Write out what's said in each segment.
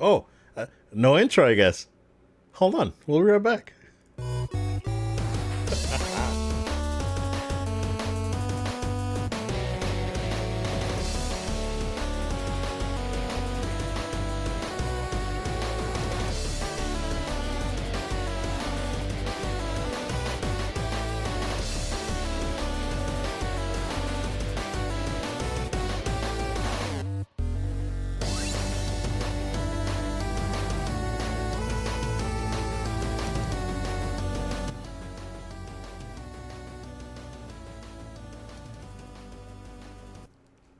Oh, no intro, I guess. Hold on. We'll be right back.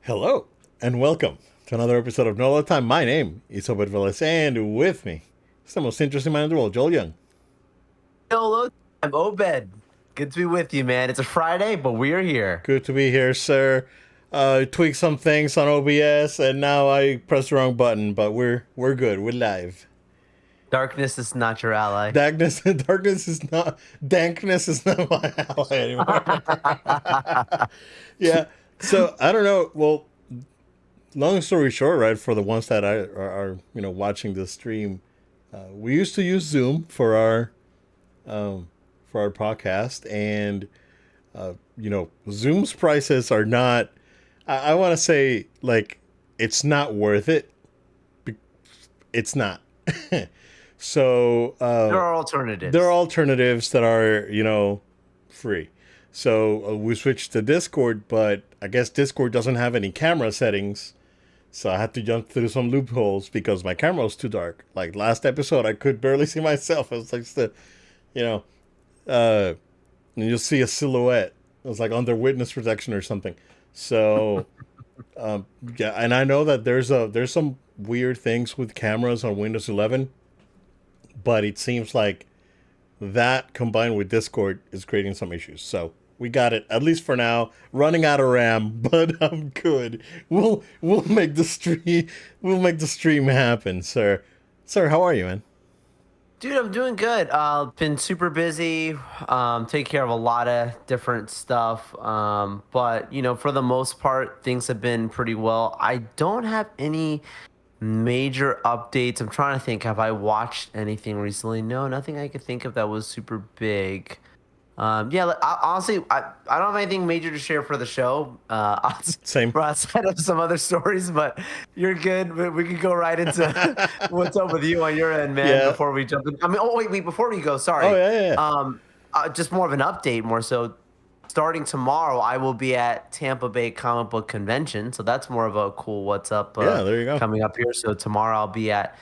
Hello, and welcome to another episode of No Other Time. My name is Obed Velez, and with me is the most interesting man in the world, Joel Young. Hello, I'm Obed. Good to be with you, man. It's a Friday, but we are here. Good to be here, sir. Tweaked some things on OBS, and now I pressed the wrong button, but we're good. We're live. Darkness is not your ally. Darkness is not dankness is not my ally anymore. Yeah. So I don't know. Well, long story short, right? For the ones that are watching the stream, we used to use Zoom for our podcast, and Zoom's prices are not. I want to say like it's not worth it. It's not. So There are alternatives. there are alternatives that are free. So we switched to Discord, but I guess Discord doesn't have any camera settings. So I had to jump through some loopholes because my camera was too dark. Like last episode, I could barely see myself. It was like you know, uh, and you'll see a silhouette. It was like under witness protection or something. So yeah, and I know that there's some weird things with cameras on Windows 11, but it seems like that combined with Discord is creating some issues. So we got it at least for now. Running out of RAM, but I'm good. We'll make the stream happen, sir. Sir, how are you, man? Dude, I'm doing good. Been super busy. Taking care of a lot of different stuff. But for the most part, things have been pretty well. I don't have any major updates. I'm trying to think. Have I watched anything recently? No, nothing I could think of that was super big. Yeah, honestly, I don't have anything major to share for the show. Same. Outside of some other stories, but you're good. We can go right into what's up with you on your end, man. Yeah. Before we jump in, I mean, wait, before we go, sorry. Oh yeah. Just more of an update, more so. Starting tomorrow, I will be at Tampa Bay Comic Book Convention, so that's more of a cool what's up. Yeah, there you go. Coming up here. So tomorrow I'll be at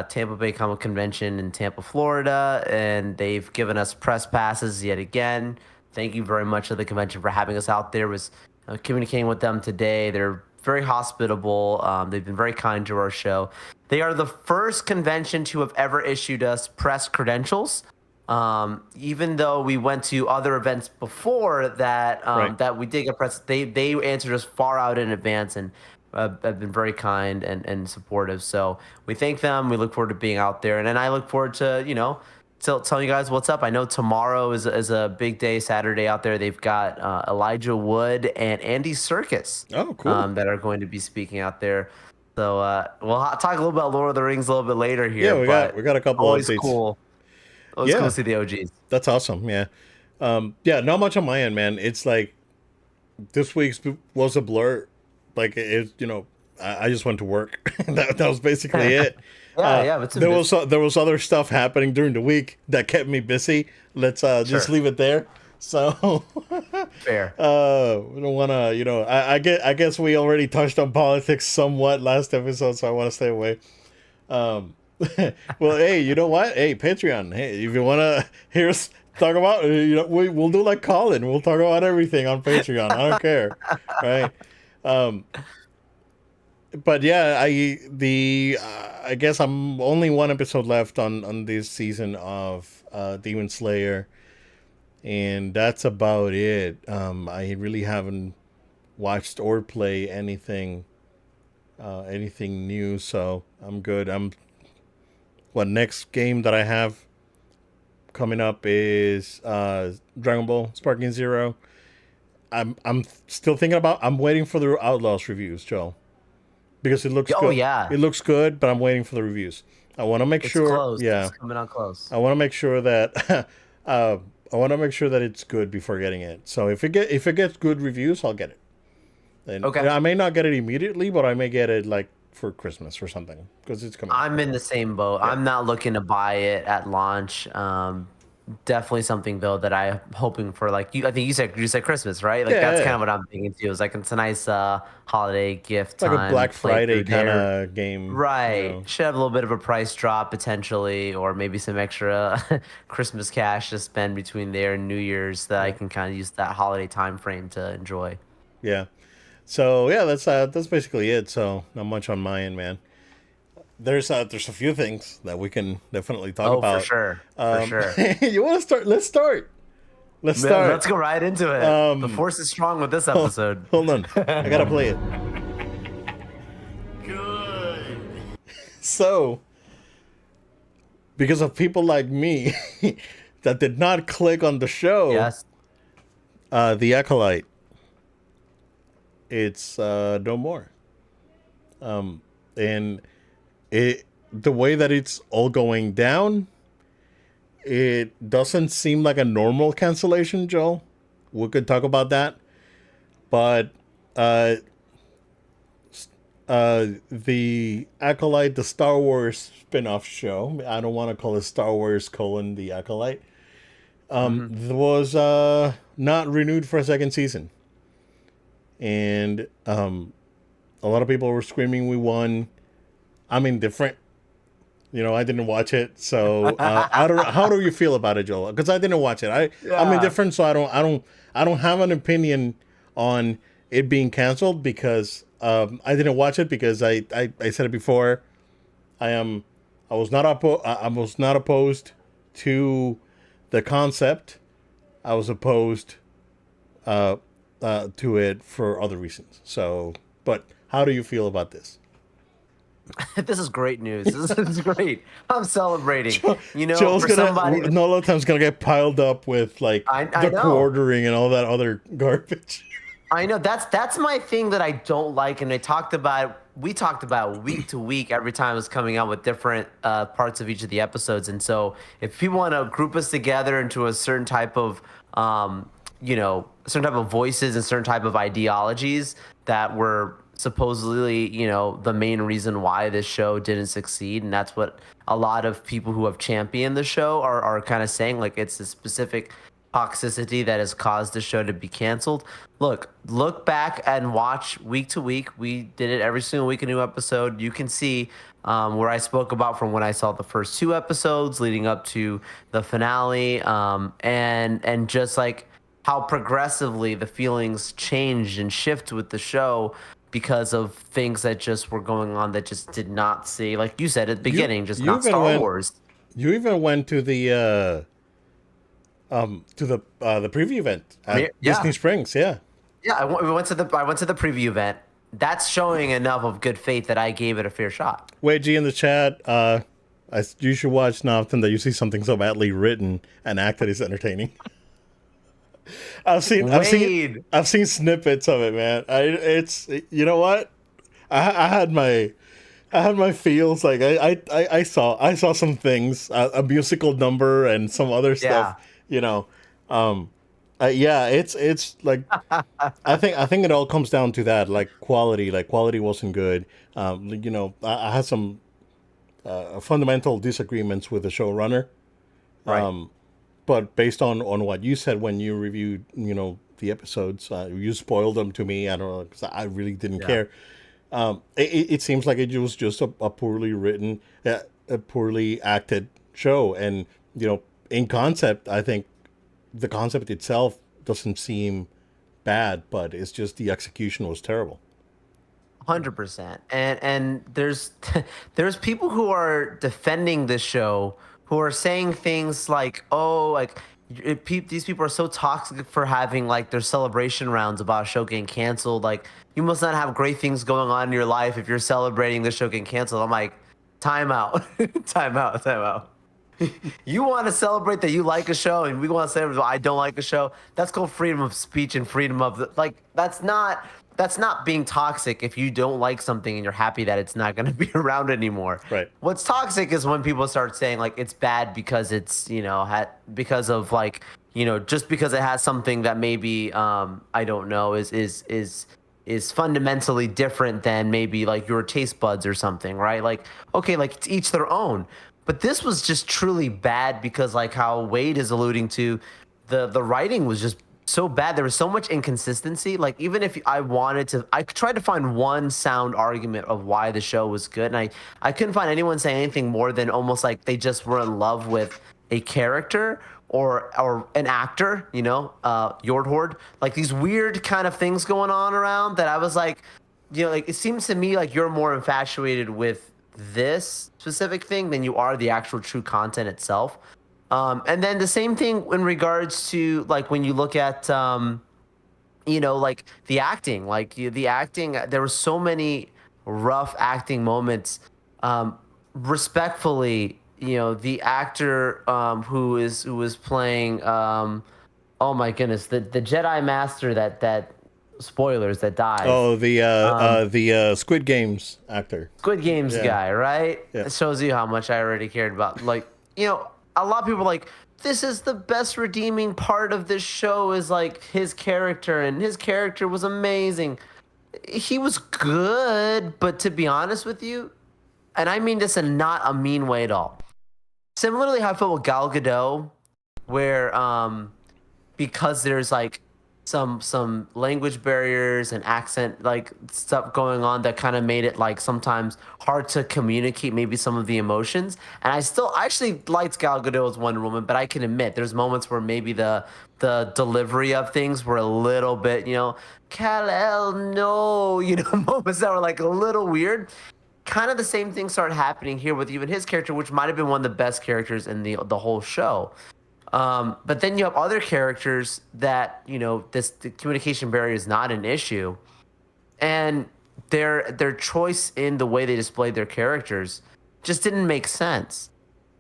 Tampa Bay Comic Convention in Tampa, Florida, and they've given us press passes yet again. Thank you very much to the convention for having us out there. Was communicating with them today. They're very hospitable. They've been very kind to our show. They are the first convention to have ever issued us press credentials. Even though we went to other events before that, Right. that we did get press, they answered us far out in advance and have been very kind and supportive. So we thank them. We look forward to being out there, and then I look forward to telling you guys what's up. I know tomorrow is a big day, Saturday out there. They've got Elijah Wood and Andy Serkis Oh, cool. that are going to be speaking out there. So we'll talk a little about Lord of the Rings a little bit later here. Yeah, we got a couple always updates. cool. Always Yeah. cool to see the OGs. That's awesome. Yeah. Yeah, not much on my end, man. It's like this week's was a blur. Like I just went to work. That was basically it. Yeah, but There was other stuff happening during the week that kept me busy. Let's just Sure. leave it there. So fair. we don't want to, I guess we already touched on politics somewhat last episode, so I want to stay away. Um, well, hey, you know what? Hey, Patreon. Hey, if you want to hear us talk about, we'll do like Colin. We'll talk about everything on Patreon. I don't care, right? Um, but yeah, I guess I'm only one episode left on this season of Demon Slayer, and that's about it. I really haven't watched or play anything new, so I'm good. What next game that I have coming up is Dragon Ball Sparking Zero. I'm still thinking about. I'm waiting for the Outlaws reviews, Joe, because it looks Oh good. yeah, It looks good, but I'm waiting for the reviews. I want to make it's sure. close. Yeah, It's coming out close. I want to make sure that I want to make sure that it's good before getting it. So if it gets good reviews, I'll get it. And Okay. I may not get it immediately, but I may get it like for Christmas or something because it's coming out. I'm in the same boat. Yeah, I'm not looking to buy it at launch. Definitely something though that I'm hoping for. Like you, I think you said Christmas, right? Like that's yeah, kind yeah. of what I'm thinking too. Is like it's a nice holiday gift Like a time Black Friday playthrough kind there. of game. You Right. know. Should have a little bit of a price drop potentially, or maybe some extra Christmas cash to spend between there and New Year's that I Yeah, can kind of use that holiday time frame to enjoy. yeah. So yeah, that's basically it. So not much on my end, man. There's a few things that we can definitely talk Oh, for about. sure. For sure. You want to start? Let's start. Let's Man, start. let's go right into it. The Um, force is strong with this episode. hold on, I gotta play it. Good. So, because of people like me that did not click on the show, Yes. the Acolyte, it's no more. And it the way that it's all going down, it doesn't seem like a normal cancellation, Joel. We could talk about that, but uh, the Acolyte, the Star Wars spin-off show. I don't want to call it Star Wars colon the Acolyte. Hmm. Was not renewed for a second season, and a lot of people were screaming we won. I'm indifferent. You know, I didn't watch it, so I don't. How do you feel about it, Joel? Because I didn't watch it. I'm Yeah. indifferent, so I don't have an opinion on it being canceled because I didn't watch it because I said it before. I am I was not opposed to the concept. I was opposed to it for other reasons. So, but how do you feel about this? This is great news. This is great. I'm celebrating. You know, Joel's for gonna somebody that Nolotem's gonna get piled up with like I the know. quartering and all that other garbage. I know that's my thing that I don't like, and we talked about week to week every time it's coming out with different parts of each of the episodes. And so, if people want to group us together into a certain type of, certain type of voices and certain type of ideologies that were supposedly, the main reason why this show didn't succeed, and that's what a lot of people who have championed the show are kind of saying, like it's a specific toxicity that has caused the show to be canceled. Look back and watch week to week. We did it every single week, a new episode. You can see where I spoke about from when I saw the first two episodes leading up to the finale, and just like how progressively the feelings changed and shift with the show because of things that just were going on that just did not see, like you said at the You beginning, just you not even Star went Wars. you even went to the preview event at Yeah. Disney Springs. Yeah. Yeah, I went to the preview event. That's showing enough of good faith that I gave it a fair shot. Wait, G in the chat. You should watch now often that you see something so badly written and acted is entertaining. Wade. I've seen snippets of it, man. It's you know what? I had my feels like I saw some things, a musical number and some other Yeah. stuff. You know, yeah, it's like I think it all comes down to that, like quality. Like quality wasn't good. I had some fundamental disagreements with the showrunner. Right. But based on what you said when you reviewed, the episodes, you spoiled them to me. I don't know because I really didn't Yeah. care. It seems like it was just a poorly written, a poorly acted show, and in concept, I think the concept itself doesn't seem bad, but it's just the execution was terrible. 100%. And there's there's people who are defending this show who are saying things like, "Oh, like these people are so toxic for having like their celebration rounds about a show getting canceled. Like you must not have great things going on in your life if you're celebrating the show getting canceled." I'm like, time out, time out, time out. You want to celebrate that you like a show, and we want to celebrate that I don't like a show. That's called freedom of speech and freedom of like. That's not being toxic if you don't like something and you're happy that it's not going to be around anymore. Right. What's toxic is when people start saying like it's bad because it's because of like just because it has something that maybe I don't know is fundamentally different than maybe like your taste buds or something, right? Like, okay, like to each their own. But this was just truly bad because like how Wade is alluding to, the writing was just so bad. There was so much inconsistency. Like even if I wanted to, I tried to find one sound argument of why the show was good, and I couldn't find anyone saying anything more than almost like they just were in love with a character or an actor, Yordhord, like these weird kind of things going on around that I was like, like it seems to me like you're more infatuated with this specific thing than you are the actual true content itself. And then the same thing in regards to like when you look at like the acting, the acting, there were so many rough acting moments. Respectfully, the actor who was playing oh my goodness, the Jedi Master that spoilers that dies. Oh, the Squid Games actor. Squid Games Yeah. guy, right? Yeah. It shows you how much I already cared about. Like, a lot of people are like, this is the best redeeming part of this show is like his character, and his character was amazing. He was good, but to be honest with you, and I mean this in not a mean way at all. Similarly, how I felt with Gal Gadot, where because there's like some language barriers and accent like stuff going on that kind of made it like sometimes hard to communicate maybe some of the emotions. And I actually liked Gal Gadot as Wonder Woman, but I can admit there's moments where maybe the delivery of things were a little bit, Kal-El, no, moments that were like a little weird. Kind of the same thing started happening here with even his character, which might have been one of the best characters in the whole show. But then you have other characters that the communication barrier is not an issue, and their choice in the way they displayed their characters just didn't make sense.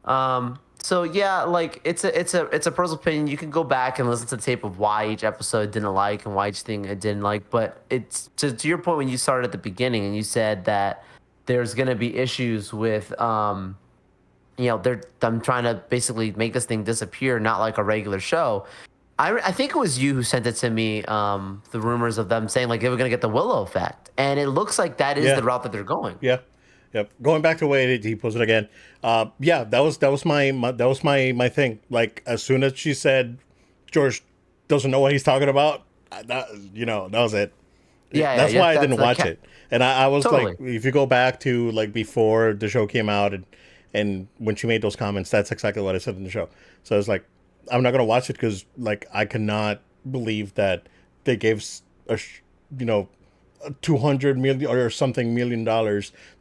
So yeah, like it's a personal opinion. You can go back and listen to the tape of why each episode didn't like and why each thing it didn't like. But it's to your point when you started at the beginning and you said that there's going to be issues with I'm trying to basically make this thing disappear, not like a regular show. I think it was you who sent it to me, the rumors of them saying like they were going to get the Willow effect, and it looks like that is the route that they're going. Yeah. Yep. Going back to Wade, he posted again. Yeah, that was my thing. Like as soon as she said George doesn't know what he's talking about, that was it. That's why I didn't watch it. And I was Totally. like, if you go back to like before the show came out and when she made those comments, that's exactly what I said in the show. So I was like, I'm not gonna watch it because like I cannot believe that they gave $200 million or something $1 million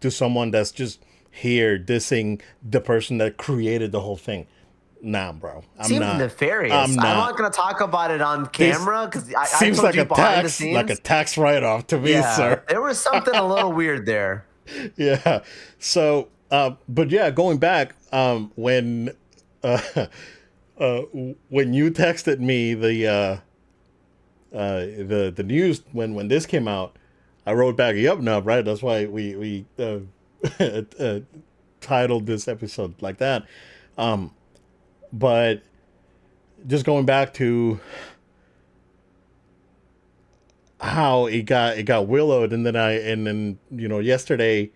to someone that's just here dissing the person that created the whole thing. Nah, bro. Seems nefarious. I'm not going to talk about it on camera because I seems told like you a behind the tax, scenes. like a tax write-off to me, sir. There was something a little weird there. Yeah. So, but yeah, going back, when you texted me the news when this came out, I wrote back, "Yep, no, right." That's why we titled this episode like that. But just going back to how it got willowed, and then yesterday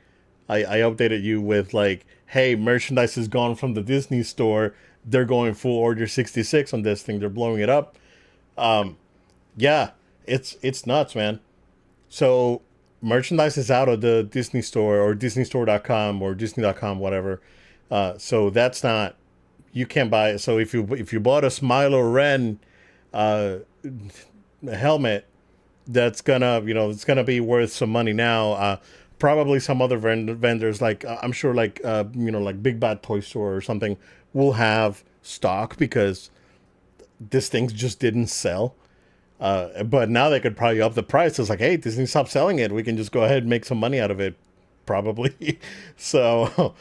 I updated you with like, hey, merchandise is gone from the Disney store. They're going full order 66 on this thing. They're blowing it up. Yeah, it's nuts, man. So merchandise is out of the Disney store or DisneyStore.com or Disney.com, whatever. So that's not, you can't buy it. So if you bought a Smilo Ren helmet, that's gonna it's gonna be worth some money now. Probably some other vendors like I'm sure like like Big Bad Toy Store or something will have stock because this thing just didn't sell. But now they could probably up the price. It's like, hey, Disney, stop selling it. We can just go ahead and make some money out of it, probably. So,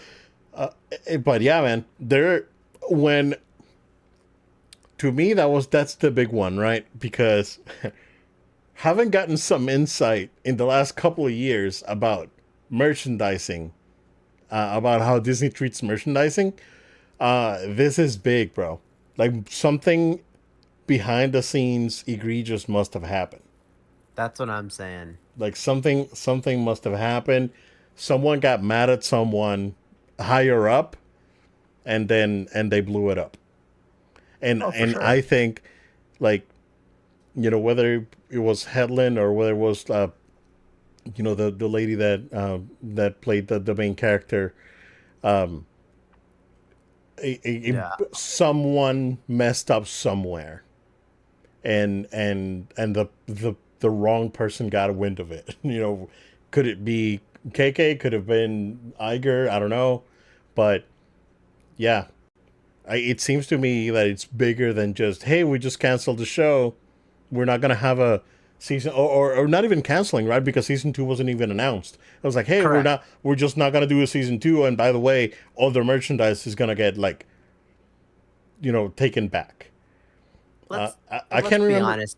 but yeah, man, when to me that's the big one, right? Because having gotten some insight in the last couple of years about merchandising, about how Disney treats merchandising, this is big, bro. Like something behind the scenes egregious must have happened. That's what I'm saying. Like something must have happened. Someone got mad at someone higher up, and they blew it up. Oh, for And sure. I think, like, whether it was Headland or whether it was the lady that played the main character, Yeah. someone messed up somewhere, and the wrong person got a wind of it. Could it be KK? Could have been Iger? I don't know, but yeah, it seems to me that it's bigger than just, hey, we just canceled the show. We're not gonna have a season, or not even canceling, right? Because season two wasn't even announced. I was like, hey, Correct. we're just not gonna do a season two. And by the way, all their merchandise is gonna get like, taken back. I Let's can't be remember. honest.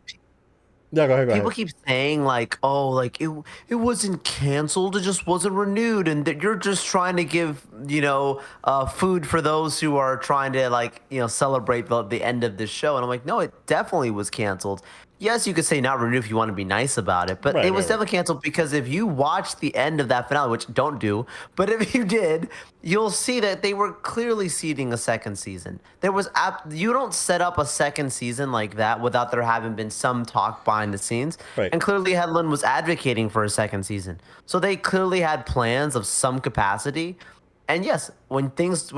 Yeah, go ahead, go People ahead. keep saying like, oh, like it wasn't canceled, it just wasn't renewed, and that you're just trying to give food for those who are trying to like celebrate the end of this show. And I'm like, no, it definitely was canceled. Yes, you could say not renewed if you want to be nice about it, but Right, it was right, right. definitely canceled because if you watch the end of that finale, which don't do, but if you did, you'll see that they were clearly seeding a second season. You don't set up a second season like that without there having been some talk behind the scenes. Right. And clearly Headland was advocating for a second season. So they clearly had plans of some capacity. And yes, when things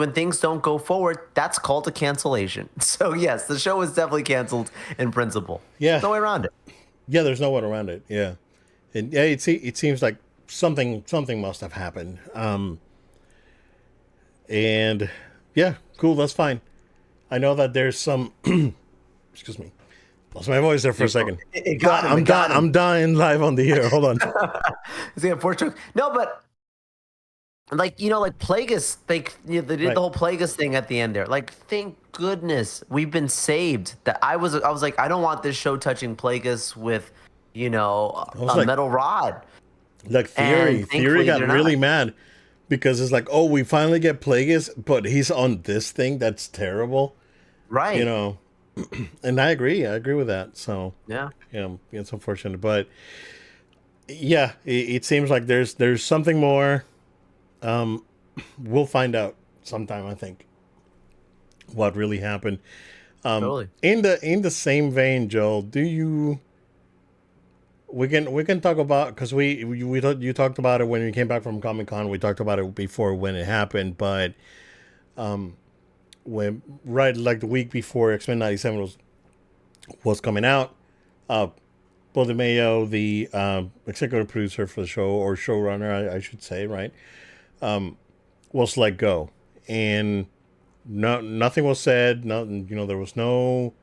don't go forward, that's called a cancellation. So yes, the show is definitely canceled in principle. Yeah, No way around it. yeah. There's no one around it. Yeah, and yeah, it seems like something must have happened. And yeah, cool. That's fine. I know that there's some. Excuse me. Lost my voice there for a second. It got him. It got him. I'm dying live on the air. Hold on. Is he unfortunate? No, but like like Plagueis, they did Right. the whole Plagueis thing at the end there. Like, thank goodness we've been saved. That I was like, I don't want this show touching Plagueis with I was a like, metal rod. Theory. And Theory thankfully got they're not. really mad because it's like, oh, we finally get Plagueis, but he's on this thing that's terrible. You Right. know, and I agree. I agree with that. So Yeah. yeah, it's unfortunate, but yeah, it seems like there's something more. We'll find out sometime. I think what really happened. Totally. In the same vein, Joel, do you? We can talk about, because you talked about it when you came back from Comic Con. We talked about it before when it happened, but when right like the week before X Men '97 was coming out, uh, Paul DeMayo, the executive producer for the show, or showrunner, I should say, right, was let go, and nothing was said. Nothing, there was no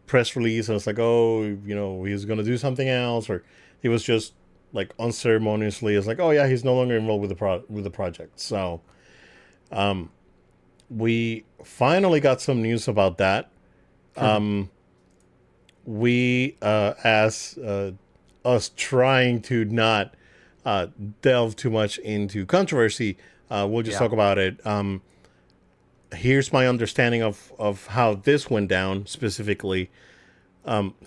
press release. And it's like, oh, he's gonna do something else, or he was just like unceremoniously. It's like, oh yeah, he's no longer involved with the project. So we finally got some news about that. We as us trying to not delve too much into controversy, we'll just Yeah. talk about it. Here's my understanding of how this went down specifically.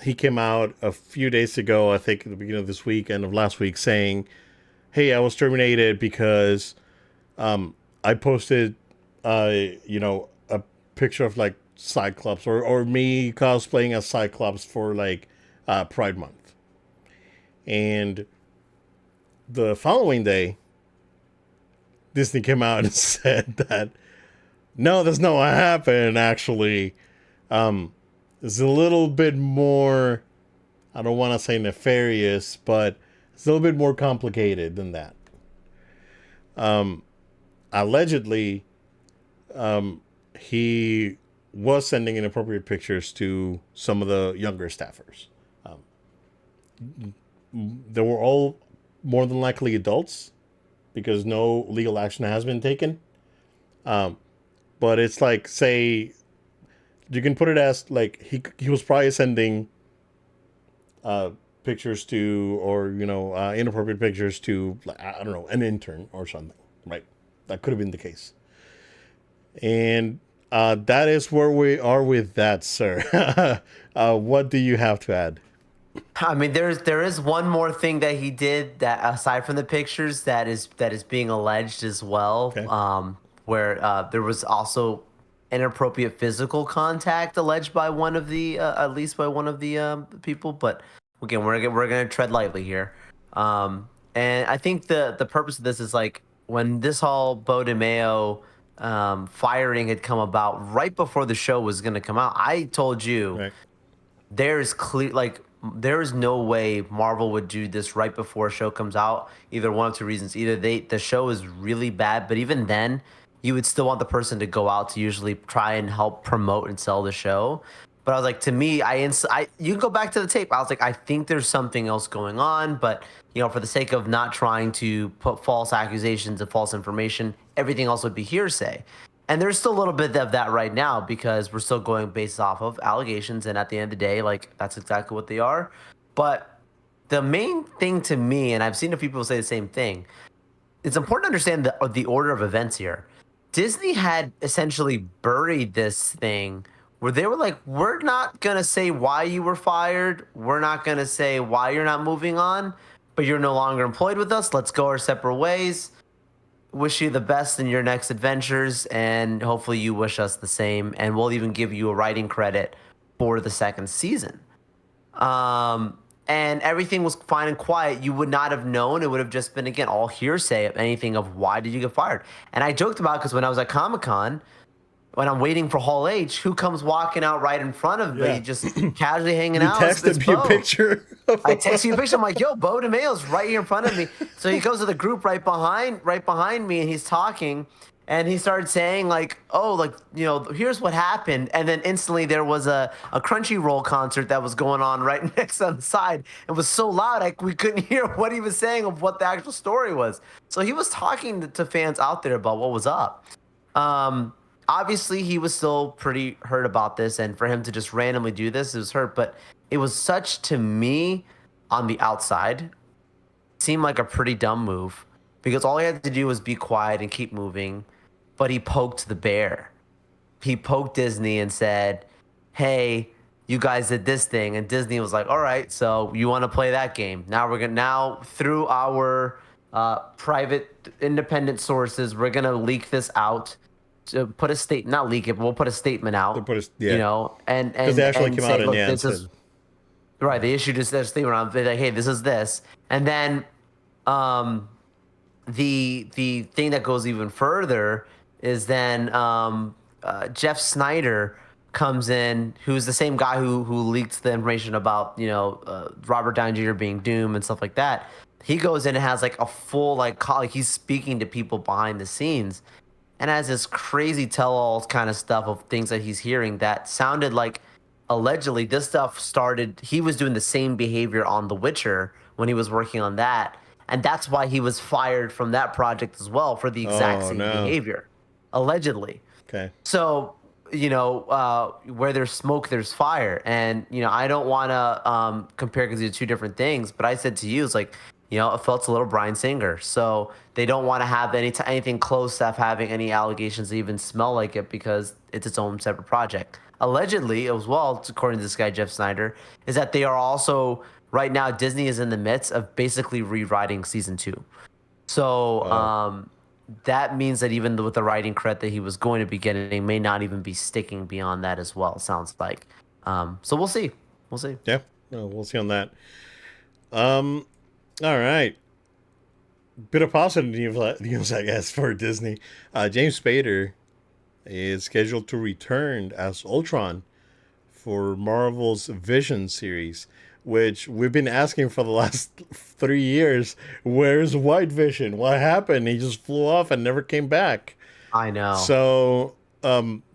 He came out a few days ago, I think at the beginning of this week, end of last week, saying, hey, I was terminated because I posted, a picture of like Cyclops, or me cosplaying as Cyclops for like Pride Month. And the following day, Disney came out and said that no, that's not what happened. Actually, it's a little bit more. I don't want to say nefarious, but it's a little bit more complicated than that. Allegedly, he was sending inappropriate pictures to some of the younger staffers. They were all more than likely adults because no legal action has been taken. but it's like, say, you can put it as like he was probably sending uh, pictures to, or inappropriate pictures to, like, I don't know, an intern or something, right? That could have been the case, and that is where we are with that, sir. What do you have to add? I mean, there is one more thing that he did that aside from the pictures that is being alleged as well, Okay, where there was also inappropriate physical contact alleged by one of the at least by one of the people. But again, we're gonna tread lightly here. And I think the purpose of this is like when this whole Bo DeMeo firing had come about right before the show was gonna come out. I told you right. there's clear like there is no way Marvel would do this right before a show comes out. Either one of two reasons. Either the show is really bad, but even then, you would still want the person to go out to usually try and help promote and sell the show. But I was like, to me, I you can go back to the tape. I was like, I think there's something else going on, but for the sake of not trying to put false accusations and false information, everything else would be hearsay. And there's still a little bit of that right now because we're still going based off of allegations. And at the end of the day, like that's exactly what they are. But the main thing to me, and I've seen a few people say the same thing, it's important to understand the order of events here. Disney had essentially buried this thing where they were like, we're not going to say why you were fired. We're not going to say why you're not moving on, but you're no longer employed with us. Let's go our separate ways. Wish you the best in your next adventures, and hopefully you wish us the same. And we'll even give you a writing credit for the second season. And everything was fine and quiet. You would not have known. It would have just been, again, all hearsay of anything of why did you get fired. And I joked about because when I was at Comic-Con, when I'm waiting for Hall H, who comes walking out right in front of me, Yeah. just casually hanging You out? It's texted me a Bo. picture. I text you a picture. I'm like, yo, Bo DeMayo's right here in front of me. So he goes to the group right behind me, and he's talking, and he started saying like, oh, like here's what happened, and then instantly there was a Crunchyroll concert that was going on right next on the side. It was so loud, we couldn't hear what he was saying of what the actual story was. So he was talking to fans out there about what was up. Um, Obviously he was still pretty hurt about this, and for him to just randomly do this, it was hurt. But it was such, to me, on the outside, seemed like a pretty dumb move because all he had to do was be quiet and keep moving. But he poked the bear. He poked Disney and said, "Hey, you guys did this thing," and Disney was like, "All right, so you want to play that game? Now through our private independent sources, we're gonna leak this out." To put a state, not leak it, but we'll put a statement To out, put us, yeah, and because they actually came say, out and look, yeah and this said, is right. They issued this thing around, they're like, hey, this is this, and then um, the thing that goes even further is then Jeff Snyder comes in, who's the same guy who leaked the information about Robert Downey Jr. being Doom and stuff like that. He goes in and has like a full like he's speaking to people behind the scenes and has this crazy tell-all kind of stuff of things that he's hearing that sounded like allegedly this stuff started. He was doing the same behavior on The Witcher when he was working on that, and that's why he was fired from that project as well for the exact "Oh same no, behavior, allegedly. okay, So, where there's smoke, there's fire. And, I don't want to compare because these are two different things. But I said to you, it's like, it felt a little Bryan Singer. So they don't want to have anything close to having any allegations that even smell like it because it's its own separate project. Allegedly, as well, according to this guy, Jeff Snyder, is that they are also, right now, Disney is in the midst of basically rewriting season two. So, oh that means that even with the writing credit that he was going to be getting may not even be sticking beyond that as well. Sounds like. So we'll see. We'll see. yeah, no, we'll see on that." Um, all right, bit of positive news, I guess, for Disney. James Spader is scheduled to return as Ultron for Marvel's Vision series, which we've been asking for the last 3 years. Where's White Vision? What happened? He just flew off and never came back. I know. So,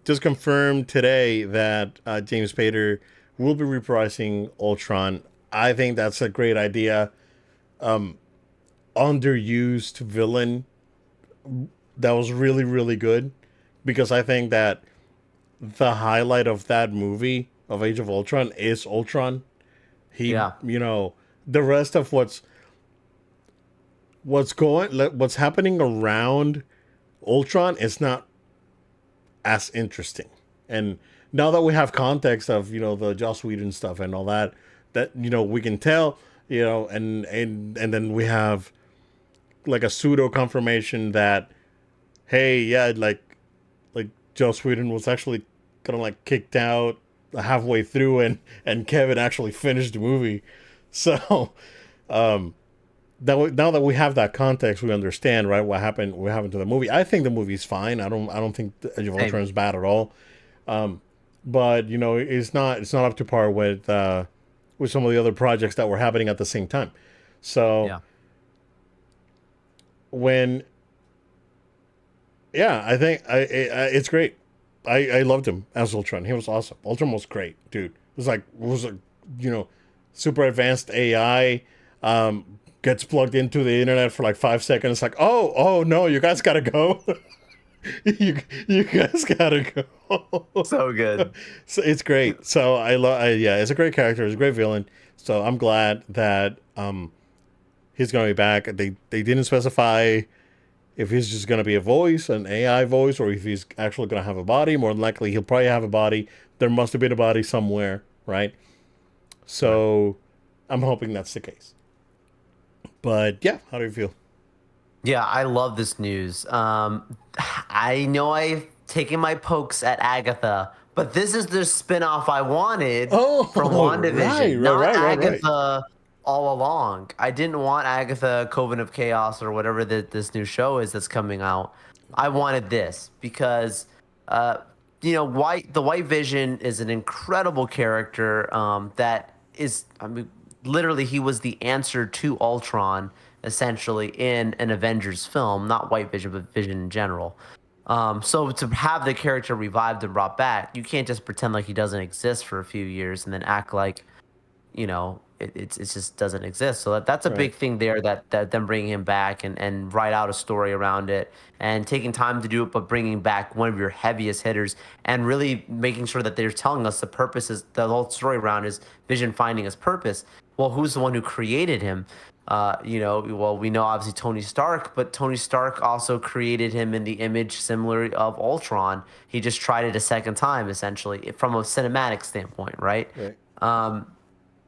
just confirmed today that James Spader will be reprising Ultron. I think that's a great idea. Underused villain that was really, really good. because I think that the highlight of that movie of Age of Ultron is Ultron. He, Yeah. the rest of what's happening around Ultron is not as interesting. And now that we have context of the Joss Whedon stuff and all that, we can tell, and then we have like a pseudo confirmation that, hey, yeah, like Joss Whedon was actually kind of like kicked out halfway through, and Kevin actually finished the movie. So now that we have that context, we understand, right, what happened to the movie. I think the movie's fine. I don't think the Age of Same. Ultron is bad at all. But it's not up to par with some of the other projects that were happening at the same time. So Yeah. when yeah, I think it's great. I loved him as Ultron. He was awesome. Ultron was great, dude. It was a you know super advanced AI. Gets plugged into the internet for like 5 seconds. Like, oh no, you guys gotta go. you guys gotta go. So good. So it's great. So yeah, it's a great character. It's a great villain. So I'm glad that he's gonna be back. They didn't specify if he's just gonna be a voice, an AI voice, or if he's actually gonna have a body. More than likely, he'll probably have a body. There must have been a body somewhere, right? Right. So I'm hoping that's the case. But yeah, how do you feel? Yeah, I love this news. I know I've taken my pokes at Agatha, but this is the spinoff I wanted from Oh, right, WandaVision, right, not right, right, right. Agatha all along. I didn't want Agatha Coven of Chaos or whatever this new show is that's coming out. I wanted this because, uh, White Vision is an incredible character that is, I mean, literally he was the answer to Ultron essentially in an Avengers film, not White Vision, but Vision in general. So to have the character revived and brought back, you can't just pretend like he doesn't exist for a few years and then act like it just doesn't exist. So that's a Right, big thing there that them bringing him back and write out a story around it and taking time to do it, but bringing back one of your heaviest hitters and really making sure that they're telling us the purpose is the whole story around is Vision finding his purpose. Well, who's the one who created him? Well, we know obviously Tony Stark, but Tony Stark also created him in the image similar of Ultron. He just tried it a second time, essentially, from a cinematic standpoint, right? right, Um,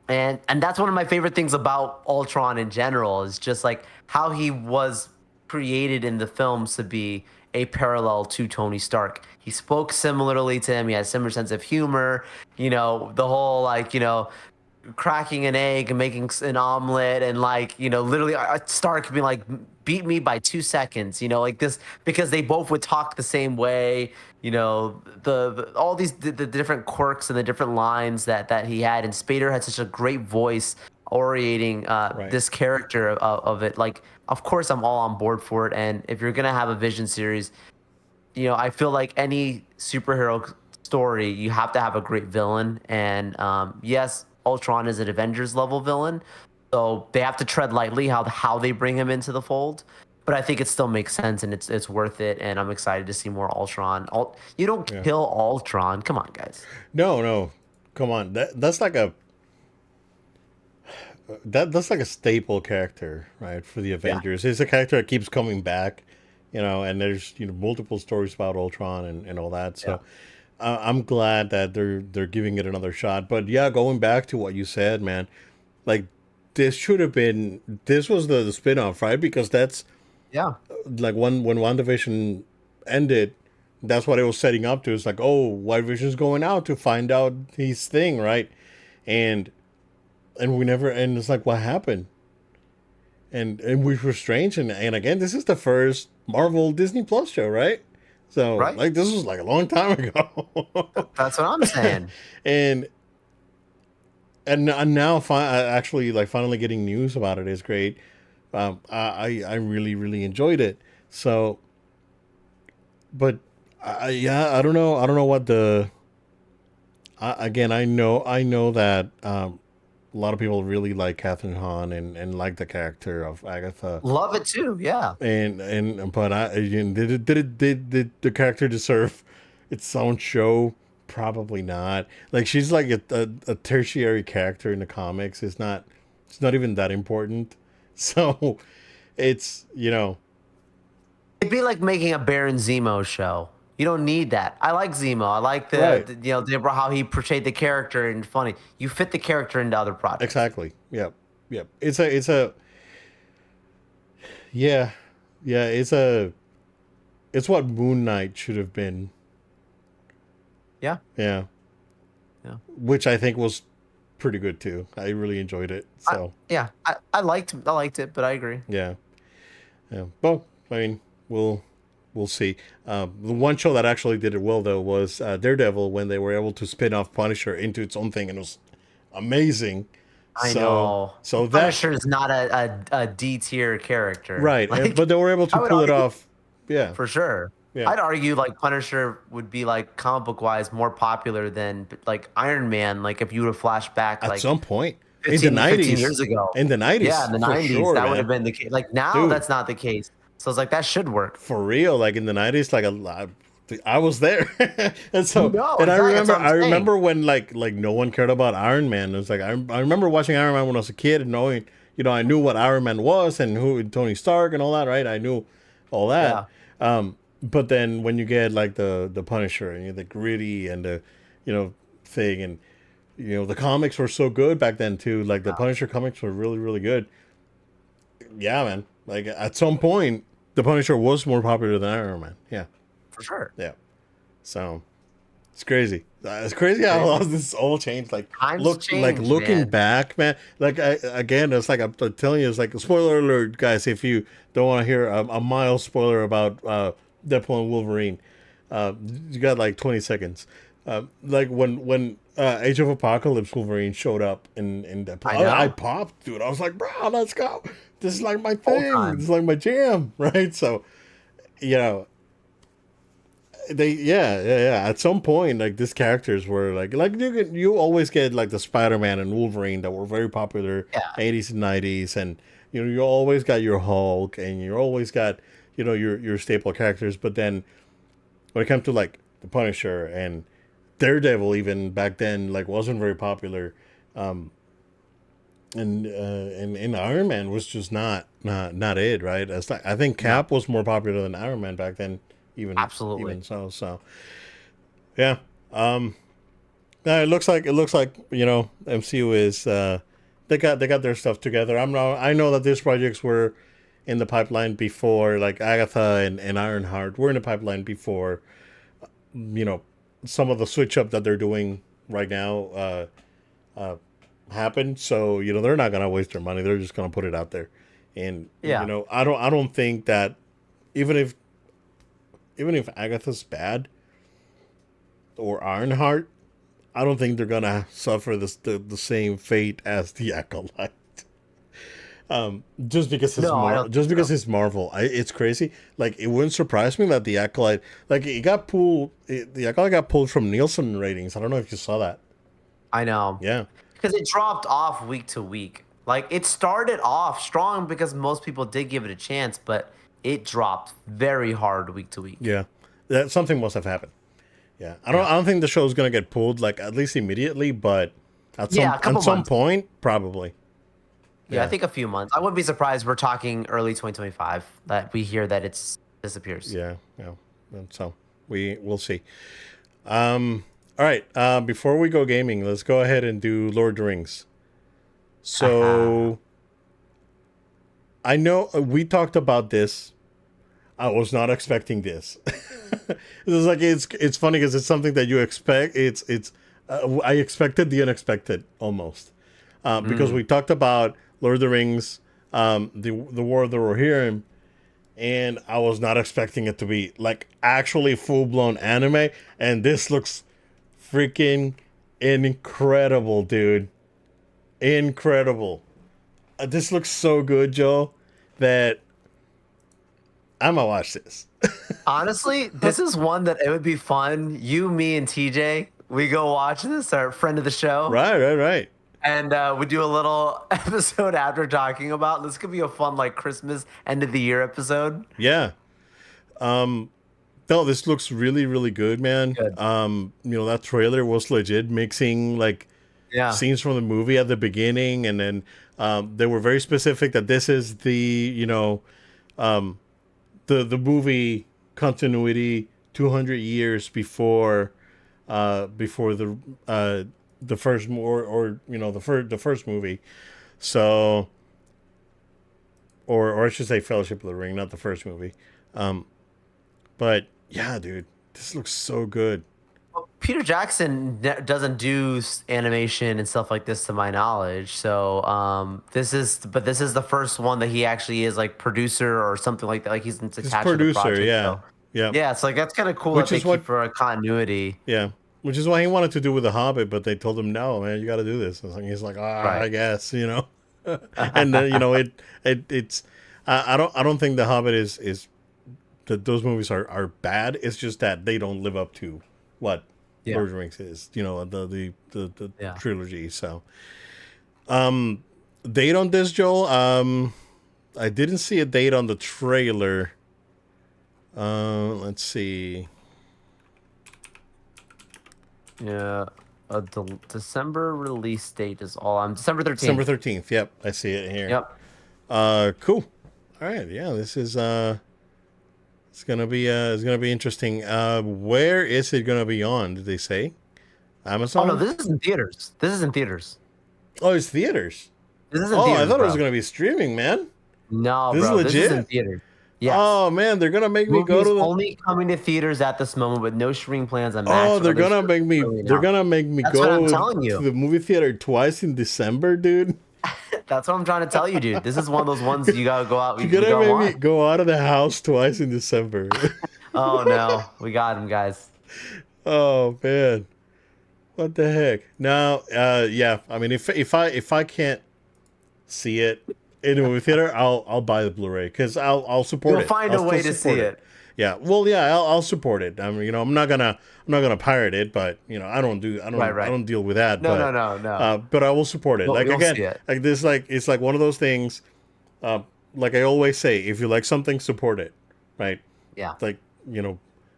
and that's one of my favorite things about Ultron in general is just like how he was created in the films to be a parallel to Tony Stark. He spoke similarly to him. He had a similar sense of humor. The whole cracking an egg and making an omelet and literally Stark being like beat me by 2 seconds, like this because they both would talk the same way, all these the different quirks and the different lines that he had, and Spader had such a great voice orating right. this character of it. Like, of course I'm all on board for it, and if you're gonna have a Vision series, I feel like any superhero story, you have to have a great villain. And yes, Ultron is an Avengers level villain, so they have to tread lightly how they bring him into the fold. But I think it still makes sense, and it's worth it. And I'm excited to see more Ultron. You don't Yeah. kill Ultron. Come on, guys. No, no, come on. That's like a staple character, right, for the Yeah, Avengers. It's a character that keeps coming back, and there's multiple stories about Ultron and all that. yeah, So I'm glad that they're giving it another shot. But yeah, going back to what you said, man, like this was the spin-off, right? Because that's yeah. like when WandaVision ended, that's what it was setting up to. It's like, oh, White Vision's going out to find out his thing, right? And we never, and it's like, what happened? And which was strange. And again, this is the first Marvel Disney Plus show, right? So Right. like this was like a long time ago. That's what I'm saying. and and now actually like finally getting news about it is great. I really really enjoyed it. So, but yeah, I don't know what the again. I know that a lot of people really like Catherine Hahn and like the character of Agatha. Love it too. Yeah. And but did the character deserve its own show? Probably not. Like she's like a tertiary character in the comics. It's not even that important. So it's It'd be like making a Baron Zemo show. You don't need that. I like Zemo. I like right. how he portrayed the character and funny. You fit the character into other projects. Exactly. Yep. Yep. It's a yeah. Yeah, it's what Moon Knight should have been. Yeah. Yeah. Yeah. Which I think was pretty good too. I really enjoyed it. So I liked it, but I agree. yeah. Yeah. Well, I mean, we'll see. The one show that actually did it well though was Daredevil when they were able to spin off Punisher into its own thing, and it was amazing. I know. So that Punisher is not a D tier character, right, like, but they were able to I would pull it argue, off. Yeah. for sure. Yeah. I'd argue like Punisher would be like comic book wise more popular than like Iron Man. Like if you would have flashed back At like some point 15, in the 15 '90s. years ago. In the '90s. Yeah, in the for 90s, sure, that would man. have been the case. Like now, Dude. that's not the case. So it's like that should work. For real, like in the '90s, like a lot. I was there, and so No, and exactly, that's what I'm I saying. remember when like no one cared about Iron Man. It was like I remember watching Iron Man when I was a kid and knowing I knew what Iron Man was and who Tony Stark and all that, right? I knew all that. But then when you get like the Punisher and the gritty and the thing and the comics were so good back then too. Like the Punisher comics were really really good. Yeah, man. Like at some point, the Punisher was more popular than Iron Man. Yeah. For sure. Yeah. So it's crazy. It's crazy how this all changed. Like Times like change, looking man. back, man. Like again, it's like I'm telling you, it's like a spoiler alert, guys. If you don't want to hear a mild spoiler about Deadpool and Wolverine, you got like 20 seconds. Like when Age of Apocalypse Wolverine showed up in Deadpool, I popped, dude. I was like, bro, let's go. This is like my thing. This is like my jam, right? So, at some point like these characters were like you always get like the Spider-Man and Wolverine that were very popular 80s and 90s, and you always got your Hulk and you always got your staple characters, but then when it comes to like the Punisher and Daredevil even back then like wasn't very popular, and Iron Man was just not it, right? It's like I think Cap was more popular than Iron Man back then. Absolutely. Even so yeah. No, it looks like MCU is they got their stuff together. I know that these projects were in the pipeline before, like Agatha and Ironheart were in the pipeline before some of the switch up that they're doing right now happened. So they're not gonna waste their money. They're just gonna put it out there, and I don't think that even if Agatha's bad or Ironheart, I don't think they're gonna suffer the same fate as the Acolyte. Just because it's Marvel, it's crazy. Like it wouldn't surprise me that the Acolyte, like the Acolyte got pulled from Nielsen ratings. I don't know if you saw that. I know. Yeah, because it dropped off week to week. Like it started off strong because most people did give it a chance, but it dropped very hard week to week. Yeah, that something must have happened. Yeah, I don't think the show's gonna get pulled like at least immediately, but at some point probably. Yeah, I think a few months. I wouldn't be surprised. We're talking early 2025 that we hear that it disappears. Yeah. And so we'll see. All right. Before we go gaming, let's go ahead and do Lord of the Rings. So I know we talked about this. I was not expecting this. It's like it's funny because it's something that you expect. I expected the unexpected almost because we talked about Lord of the Rings, the War of the Rohirrim, and I was not expecting it to be like actually full blown anime, and this looks freaking incredible, dude. Incredible. This looks so good, Joe, that I'm gonna watch this. Honestly, this is one that it would be fun. You, me, and TJ, we go watch this. Our friend of the show. Right. And we do a little episode after talking about this. Could be a fun like Christmas end of the year episode. Yeah. No, this looks really, really good, man. Good. That trailer was legit mixing like Yeah. scenes from the movie at the beginning, and then they were very specific that this is the movie continuity 200 years before the first or the first movie. So, or I should say Fellowship of the Ring, not the first movie. But yeah, dude, this looks so good. Peter Jackson doesn't do animation and stuff like this, to my knowledge. So this is the first one that he actually is like producer or something like that. Like he's This attached to the producer, project. yeah, So yeah, yeah, it's like that's kind of cool that which they is what, keep for a continuity. yeah, which is why he wanted to do with the Hobbit, but they told him no, man, you got to do this. And he's like, Right. I guess, and then it's I don't think the Hobbit is that those movies are bad. It's just that they don't live up to what Yeah. Lord of the Rings is, the Yeah. trilogy. So, date on this, Joel. I didn't see a date on the trailer. Let's see. Yeah. December release date is all on December 13th. December 13th. Yep, I see it here. Yep. Cool. All right. Yeah, this is it's gonna be interesting. Where is it gonna be on? Did they say? Oh no, Amazon? this is in theaters. This is in theaters. Oh, it's theaters. This is in Oh, I theaters, thought it bro. was gonna be streaming, man. No, This is bro. This is in legit? theaters. Yes. Oh man, they're gonna make me Movie go is to the. only coming to theaters at this moment with no streaming plans on Max. Oh, or they're other gonna make me. streaming They're now. gonna make me That's what I'm go telling to you. the movie theater twice in December, dude. That's what I'm trying to tell you, dude. This is one of those ones you gotta go out. You're You gonna gotta make me watch. go out of the house twice in December. Oh no, we got him, guys. Oh man, what the heck? No, yeah. I mean, if I can't see it in a movie theater, I'll buy the Blu-ray because I'll support You'll it. find I'll a way still to support see it. Yeah, well, yeah, I'll support it. I mean, I'm not gonna pirate it, but I Right. don't deal with that. No, but, no. but I will support it. Like You'll again, see it. like this, like it's like one of those things. Like I always say, if you like something, support it, right? Yeah. Like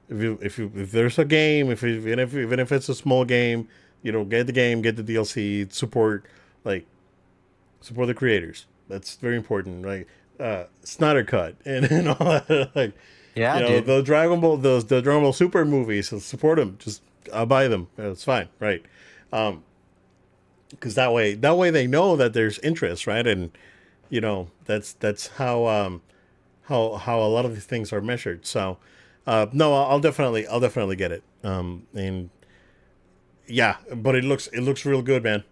if there's a game, even if it's a small game, get the game, get the DLC, support the creators. That's very important. Like Snyder Cut and all that. Like Yeah, dude. the Dragon Ball Super movies. So support them. Just I'll buy them. It's fine, right? Because that way they know that there's interest, right? And that's how a lot of these things are measured. So no, I'll definitely get it. And yeah, but it looks real good, man.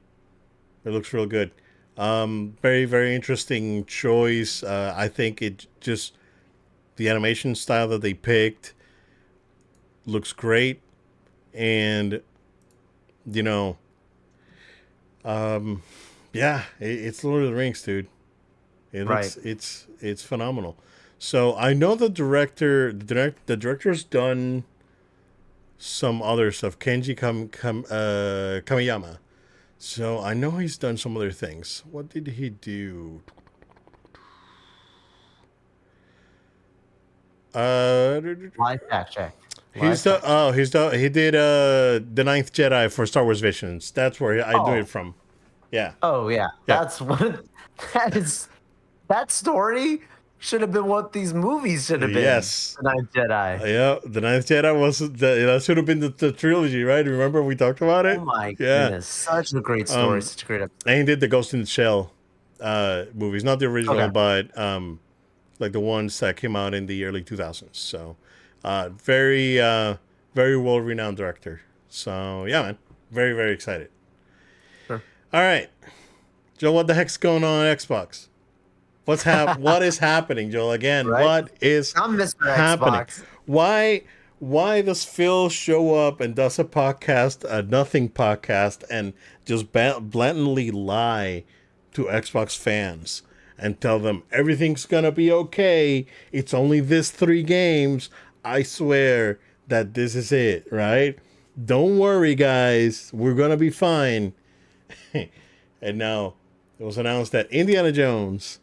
It looks real good. Very, very interesting choice. I think it just the animation style that they picked looks great, and you know, yeah, it's Lord of the Rings, dude. It looks Right. it's phenomenal. So I know the director's done some other stuff. Kamiyama. So I know he's done some other things. What did he do? Live fact check. He did The Ninth Jedi for Star Wars Visions. That's where I knew Oh. it from. Yeah. Oh yeah, Yeah. that's what. That story should have been what these movies should have been. Yes. The Ninth Jedi. Yeah, The Ninth Jedi that should have been the trilogy, right? Remember we talked about it? Oh my Yeah. goodness, such a great story, such a great episode. And he did the Ghost in the Shell movies, not the original, Okay. but like the ones that came out in the early 2000s. So, very very well renowned director. So yeah, man, very very excited. Sure. All right, Joe, what the heck's going on Xbox? What is happening, Joel? Again, Right? what is I'm Mr. happening? Xbox. Why does Phil show up and does a podcast, a nothing podcast, and just blatantly lie to Xbox fans and tell them everything's gonna be okay? It's only this 3 games. I swear that this is it, right? Don't worry, guys. We're gonna be fine. And now it was announced that Indiana Jones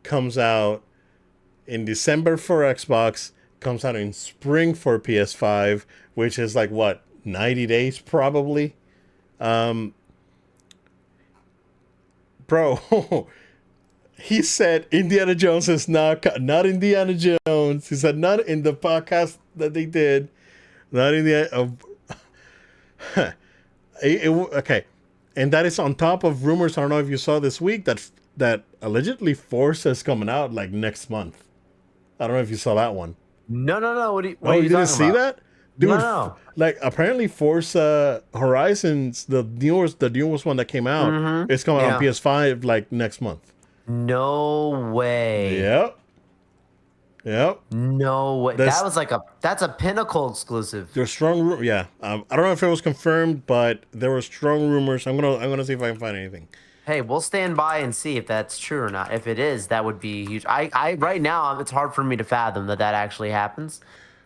comes out in December for Xbox, comes out in spring for PS5, which is like what, 90 days probably. Bro, he said Indiana Jones is not Indiana Jones. He said not in the podcast that they did, not in the okay, and that is on top of rumors. I don't know if you saw this week that allegedly Forza is coming out like next month. I don't know if you saw that one. No, no, no. What Oh, are you you didn't talking see about? that, No, dude? no. Like apparently Forza Horizons, the newest one that came out, is coming out on Yeah. PS5 like next month. No way. Yep, yep. No way. That's That's a Pinnacle exclusive. there's strong yeah. I don't know if it was confirmed, but there were strong rumors. I'm gonna see if I can find anything. Hey, we'll stand by and see if that's true or not. If it is, that would be huge. I right now it's hard for me to fathom that that actually happens.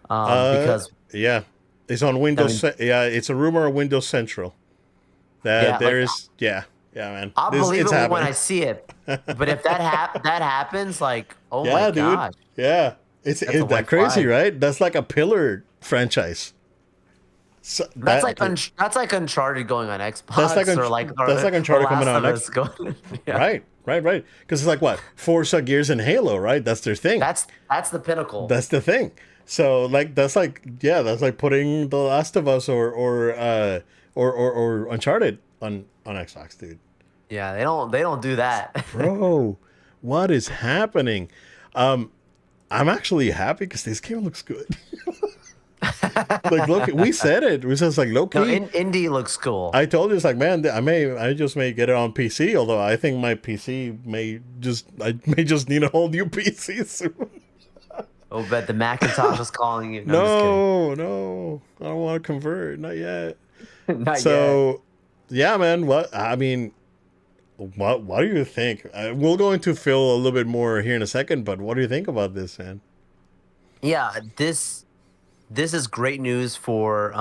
Uh, Because yeah, it's on I Windows. mean, Yeah, it's a rumor on Windows Central that yeah, there like is. Yeah, yeah, man. I'll This believe it's it when happening. I see it. But if that happens, like, oh my Yeah, dude. gosh, Yeah, that's a it's that white crazy, flag. right? That's like a pillar franchise. So That's like Uncharted going on that's like Xbox that's like or Uncharted coming Last out of next. Us going. Yeah, Right, right, right. Because it's like what Forza, Gears, and Halo, right? That's their thing. that's the pinnacle. That's the thing. So like that's like putting The Last of Us or Uncharted on Xbox, dude. Yeah, they don't do that. Bro, what is happening? I'm actually happy because this game looks good. Like, look, we said it. We said it's like low No, key. Indie looks cool. I told you it's like, man, I just may get it on PC. Although I think my PC I may just need a whole new PC soon. Oh, bet the Macintosh is calling you. No, I'm just kidding. No, I don't want to convert, not yet. Not yet. So, yeah, man. What do you think? We'll go into Phil a little bit more here in a second, but what do you think about this, man? Yeah, this is great news for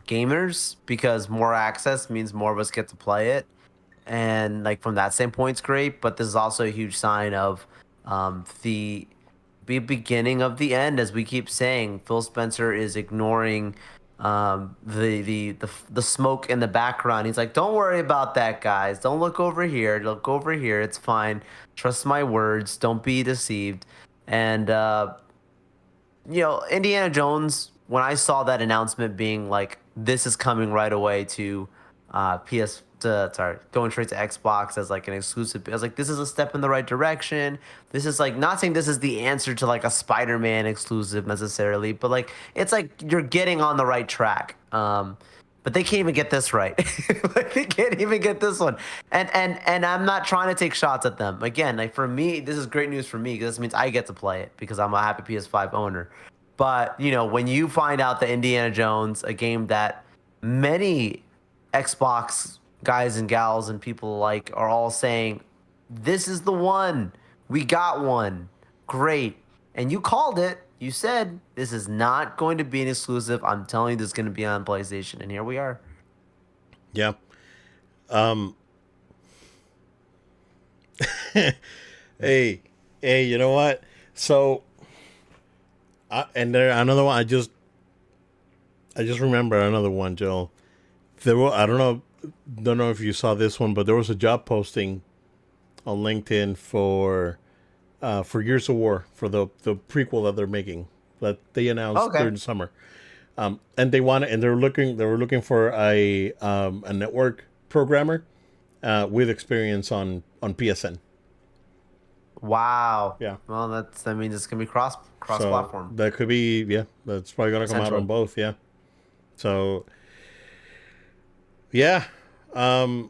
gamers because more access means more of us get to play it, and like from that standpoint, it's great. But this is also a huge sign of the beginning of the end, as we keep saying. Phil Spencer is ignoring the smoke in the background. He's like, "Don't worry about that, guys. Don't look over here. Look over here. It's fine. Trust my words. Don't be deceived." And Indiana Jones, when I saw that announcement being like, this is coming right away to going straight to Xbox as like an exclusive, I was like, this is a step in the right direction. This is like, not saying this is the answer to like a Spider-Man exclusive necessarily, but like, it's like you're getting on the right track. But they can't even get this right. Like, they can't even get this one. And I'm not trying to take shots at them. Again, like for me, this is great news for me because this means I get to play it because I'm a happy PS5 owner. But, when you find out that Indiana Jones, a game that many Xbox guys and gals and people alike are all saying, this is the one. We got one. Great. And you called it. You said this is not going to be an exclusive. I'm telling you, this is going to be on PlayStation. And here we are. Yeah. Um. Hey, you know what? So, and there another one. I just remember another one, Joel. I don't know if you saw this one, but there was a job posting on LinkedIn for Gears of War, for the prequel that they're making, that they announced Okay. during the summer. And they were looking for a network programmer with experience on PSN. Wow. Yeah. Well, that means it's going to be cross So platform. that could be, yeah, that's probably gonna come out on Essentially. both. Yeah. So yeah, The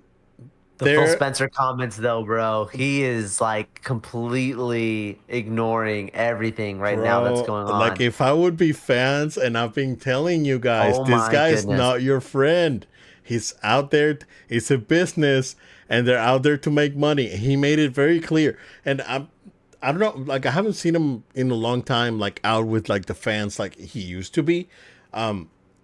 Phil there. Spencer comments, though, bro, he is like completely ignoring everything right now that's Bro, going like on. if I would be fans, and I've been telling you guys, Oh this my guy is goodness. not your friend. He's out there. It's a business, and they're out there to make money. He made it very clear. And I don't know, like I haven't seen him in a long time, like out with like the fans like he used to be.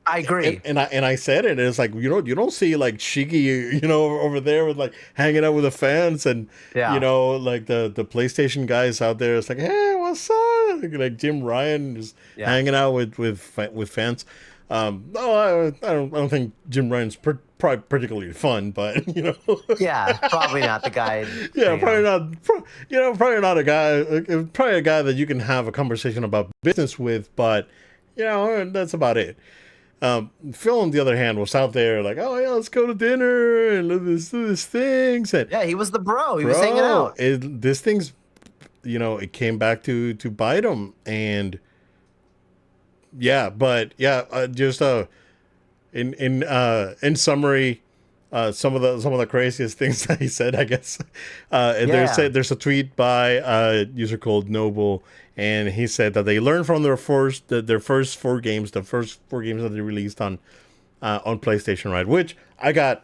I agree. And I said it. It's like you don't see like Shiggy over there with like hanging out with the fans and Yeah. like the PlayStation guys out there. It's like, hey, what's up? Like Jim Ryan just Yeah. hanging out with fans. No, I don't think Jim Ryan's probably particularly fun, but Yeah. Probably not the guy. yeah, Hang on. probably not a guy, probably a guy that you can have a conversation about business with, but that's about it. Phil, on the other hand, was out there like, oh yeah, let's go to dinner and let's do these things. And Yeah, he was the bro. He was hanging bro, out. this thing's, it came back to bite him. And yeah, but yeah, just in summary, some of the craziest things that he said, I guess. And Yeah. there's a tweet by a user called Noble, and he said that they learned from their first four games, the first four games that they released on PlayStation, right? Which I got.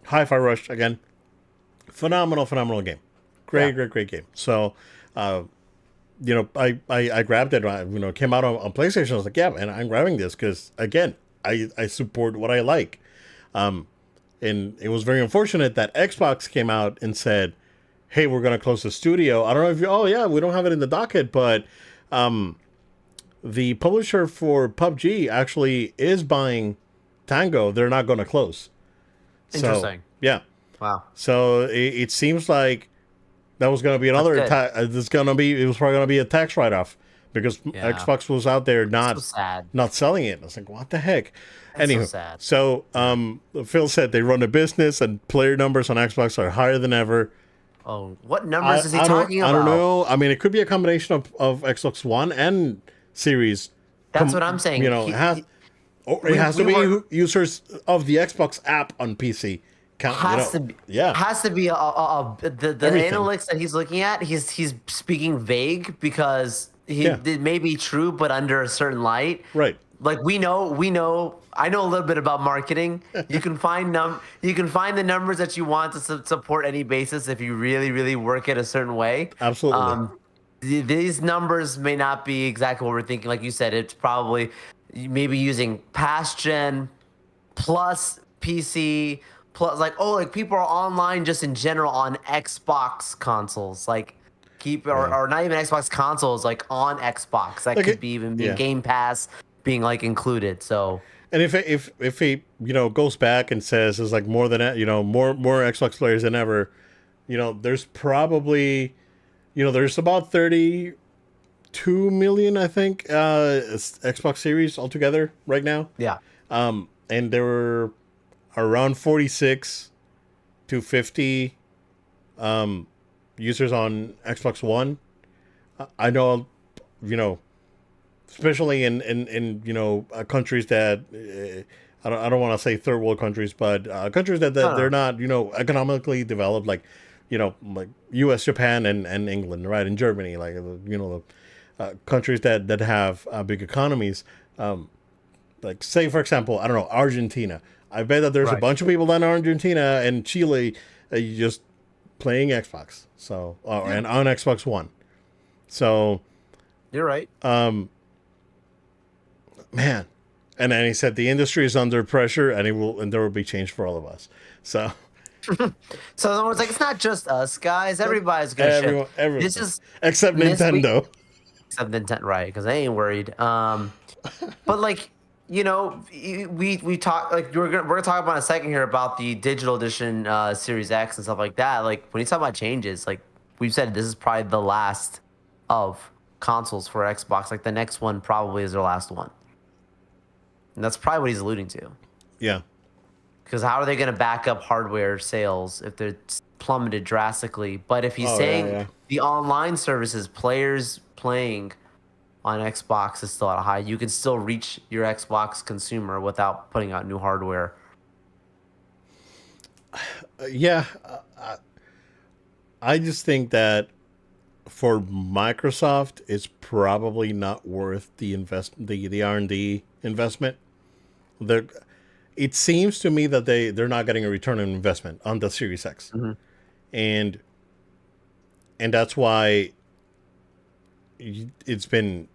Hi-Fi Rush again, phenomenal game, Yeah. great game. So, I grabbed it. It came out on PlayStation. I was like, yeah, and I'm grabbing this because again, I support what I like. And it was very unfortunate that Xbox came out and said, "Hey, we're going to close the studio." I don't know if you. Oh yeah, we don't have it in the docket, but the publisher for PUBG actually is buying Tango. They're not going to close. So Interesting. yeah, Wow. so it seems like that was going to be That's another. good. It was probably going to be a tax write off because Yeah. Xbox was out there So sad. not selling it. I was like, what the heck? That's so Anywho, sad. so Phil said they run a business and player numbers on Xbox are higher than ever. Oh, what numbers is he I don't talking I don't about? know. I mean, it could be a combination of Xbox One and Series. That's what I'm saying. It has or it has to We be were users of the Xbox app on PC. Count, has to be yeah, has to be the everything. analytics that he's looking at. He's speaking vague because Yeah, it may be true, but under a certain light. right. Like we know. I know a little bit about marketing. You can find the numbers that you want to support any basis if you really work it a certain way. Absolutely. Um, these numbers may not be exactly what we're thinking. Like you said, it's probably maybe using past gen plus PC plus like people are online just in general on Xbox consoles. Like Yeah. or not even Xbox consoles, like on Xbox. That Like could it, be even being yeah. Game Pass being like included. So And if he goes back and says there's like more than more Xbox players than ever, there's probably there's about 32 million, I think, Xbox Series altogether right now. yeah. And there were around 46 to 50 users on Xbox One. I know, especially in countries that I don't want to say third world countries, but countries that they're No. not economically developed, like U.S., Japan, and England, right, and Germany, like the countries that have big economies. Like say for example, I don't know, Argentina. I bet that there's a Right. bunch of people down in Argentina and Chile just playing Xbox, so and on Xbox One. So You're right. man, and then he said the industry is under pressure and there will be change for all of us. So So the words like it's not just us guys. Everybody's gonna everyone, This is except this week. Nintendo. Except Nintendo, right? Because I ain't worried. But like we talk like we're gonna talk about in a second here about the digital edition Series X and stuff like that. Like when you talk about changes, like we've said, this is probably the last of consoles for Xbox. Like the next one probably is their last one, and that's probably what he's alluding to. Yeah, Because how are they going to back up hardware sales if they're plummeted drastically? But if he's oh yeah, saying yeah. the online services, players playing on Xbox is still at a high, you can still reach your Xbox consumer without putting out new hardware. Yeah. I just think that for Microsoft, it's probably not worth the R&D investment. They're, it seems to me that they're not getting a return on investment on the Series X, Mhm. and that's why it's been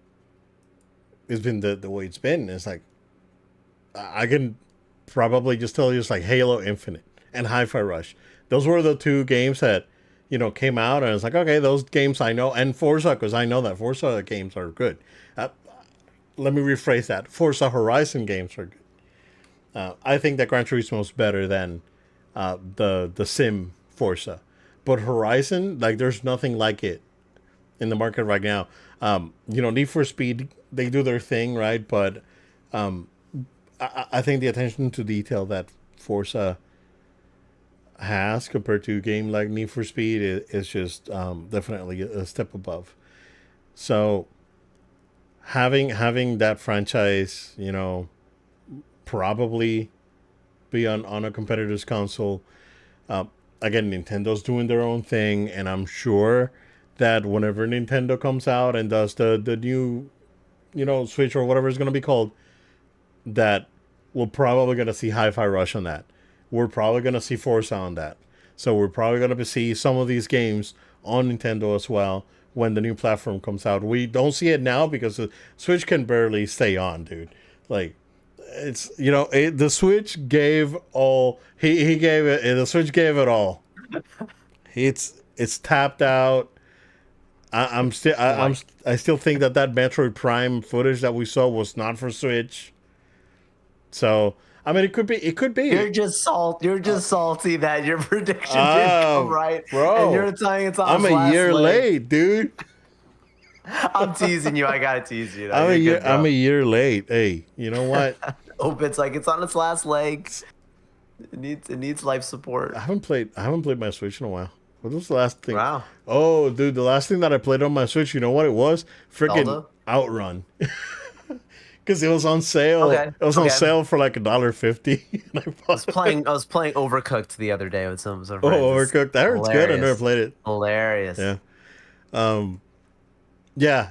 the way it's been. It's like I can probably just tell you it's like Halo Infinite and Hi-Fi Rush. Those were the two games that came out, and it's like, okay, those games I know, and Forza, because I know that Forza games are good. Uh, Let me rephrase that. Forza Horizon games are good. I think that Gran Turismo is better than the Sim Forza, but Horizon, like, there's nothing like it in the market right now. Need for Speed, they do their thing, right? But I think the attention to detail that Forza has compared to a game like Need for Speed is just definitely a step above. So having that franchise, probably be on a competitor's console. Uh, Again, Nintendo's doing their own thing, and I'm sure that whenever Nintendo comes out and does the new, Switch or whatever it's going to be called, that we're probably going to see Hi-Fi Rush on that. We're probably going to see Forza on that. So we're probably going to see some of these games on Nintendo as well when the new platform comes out. We don't see it now because the Switch can barely stay on, dude. Like, it's the Switch gave all he gave it. The Switch gave it all. It's tapped out. I still think that Metroid Prime footage that we saw was not for Switch. So I mean, it could be. You're just salty that your prediction didn't come right, bro. and you're telling it's on. I'm a year late, dude. I'm teasing you. I gotta tease you. I'm a year late. Hey, you know what? Hope it's on its last legs. It needs life support. I haven't played my Switch in a while. What was the last thing? Wow. Oh, dude, the last thing that I played on my Switch, you know what it was? Freaking Outrun. Because it was on sale. Okay. It was on sale for like $1.50. I was playing Overcooked the other day with some friends. Overcooked. I heard it's good. I never played it. Hilarious. Yeah.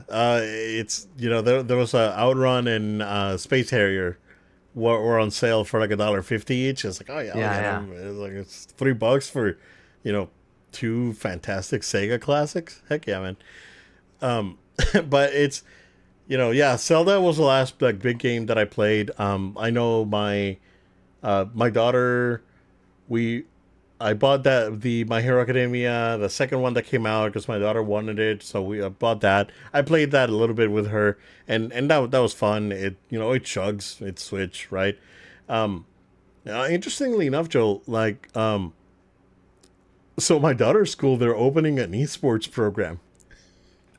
It's there was a Outrun and Space Harrier were on sale for like $1.50 each. It's like, oh yeah. It's like it's $3 for two fantastic Sega classics. Heck yeah, man. But it's Zelda was the last like big game that I played. I know my daughter, I bought the My Hero Academia, the second one that came out, because my daughter wanted it, so we bought that. I played that a little bit with her, and that was fun. It it chugs, it's Switch, right? Interestingly enough, Joel, like so my daughter's school, they're opening an esports program.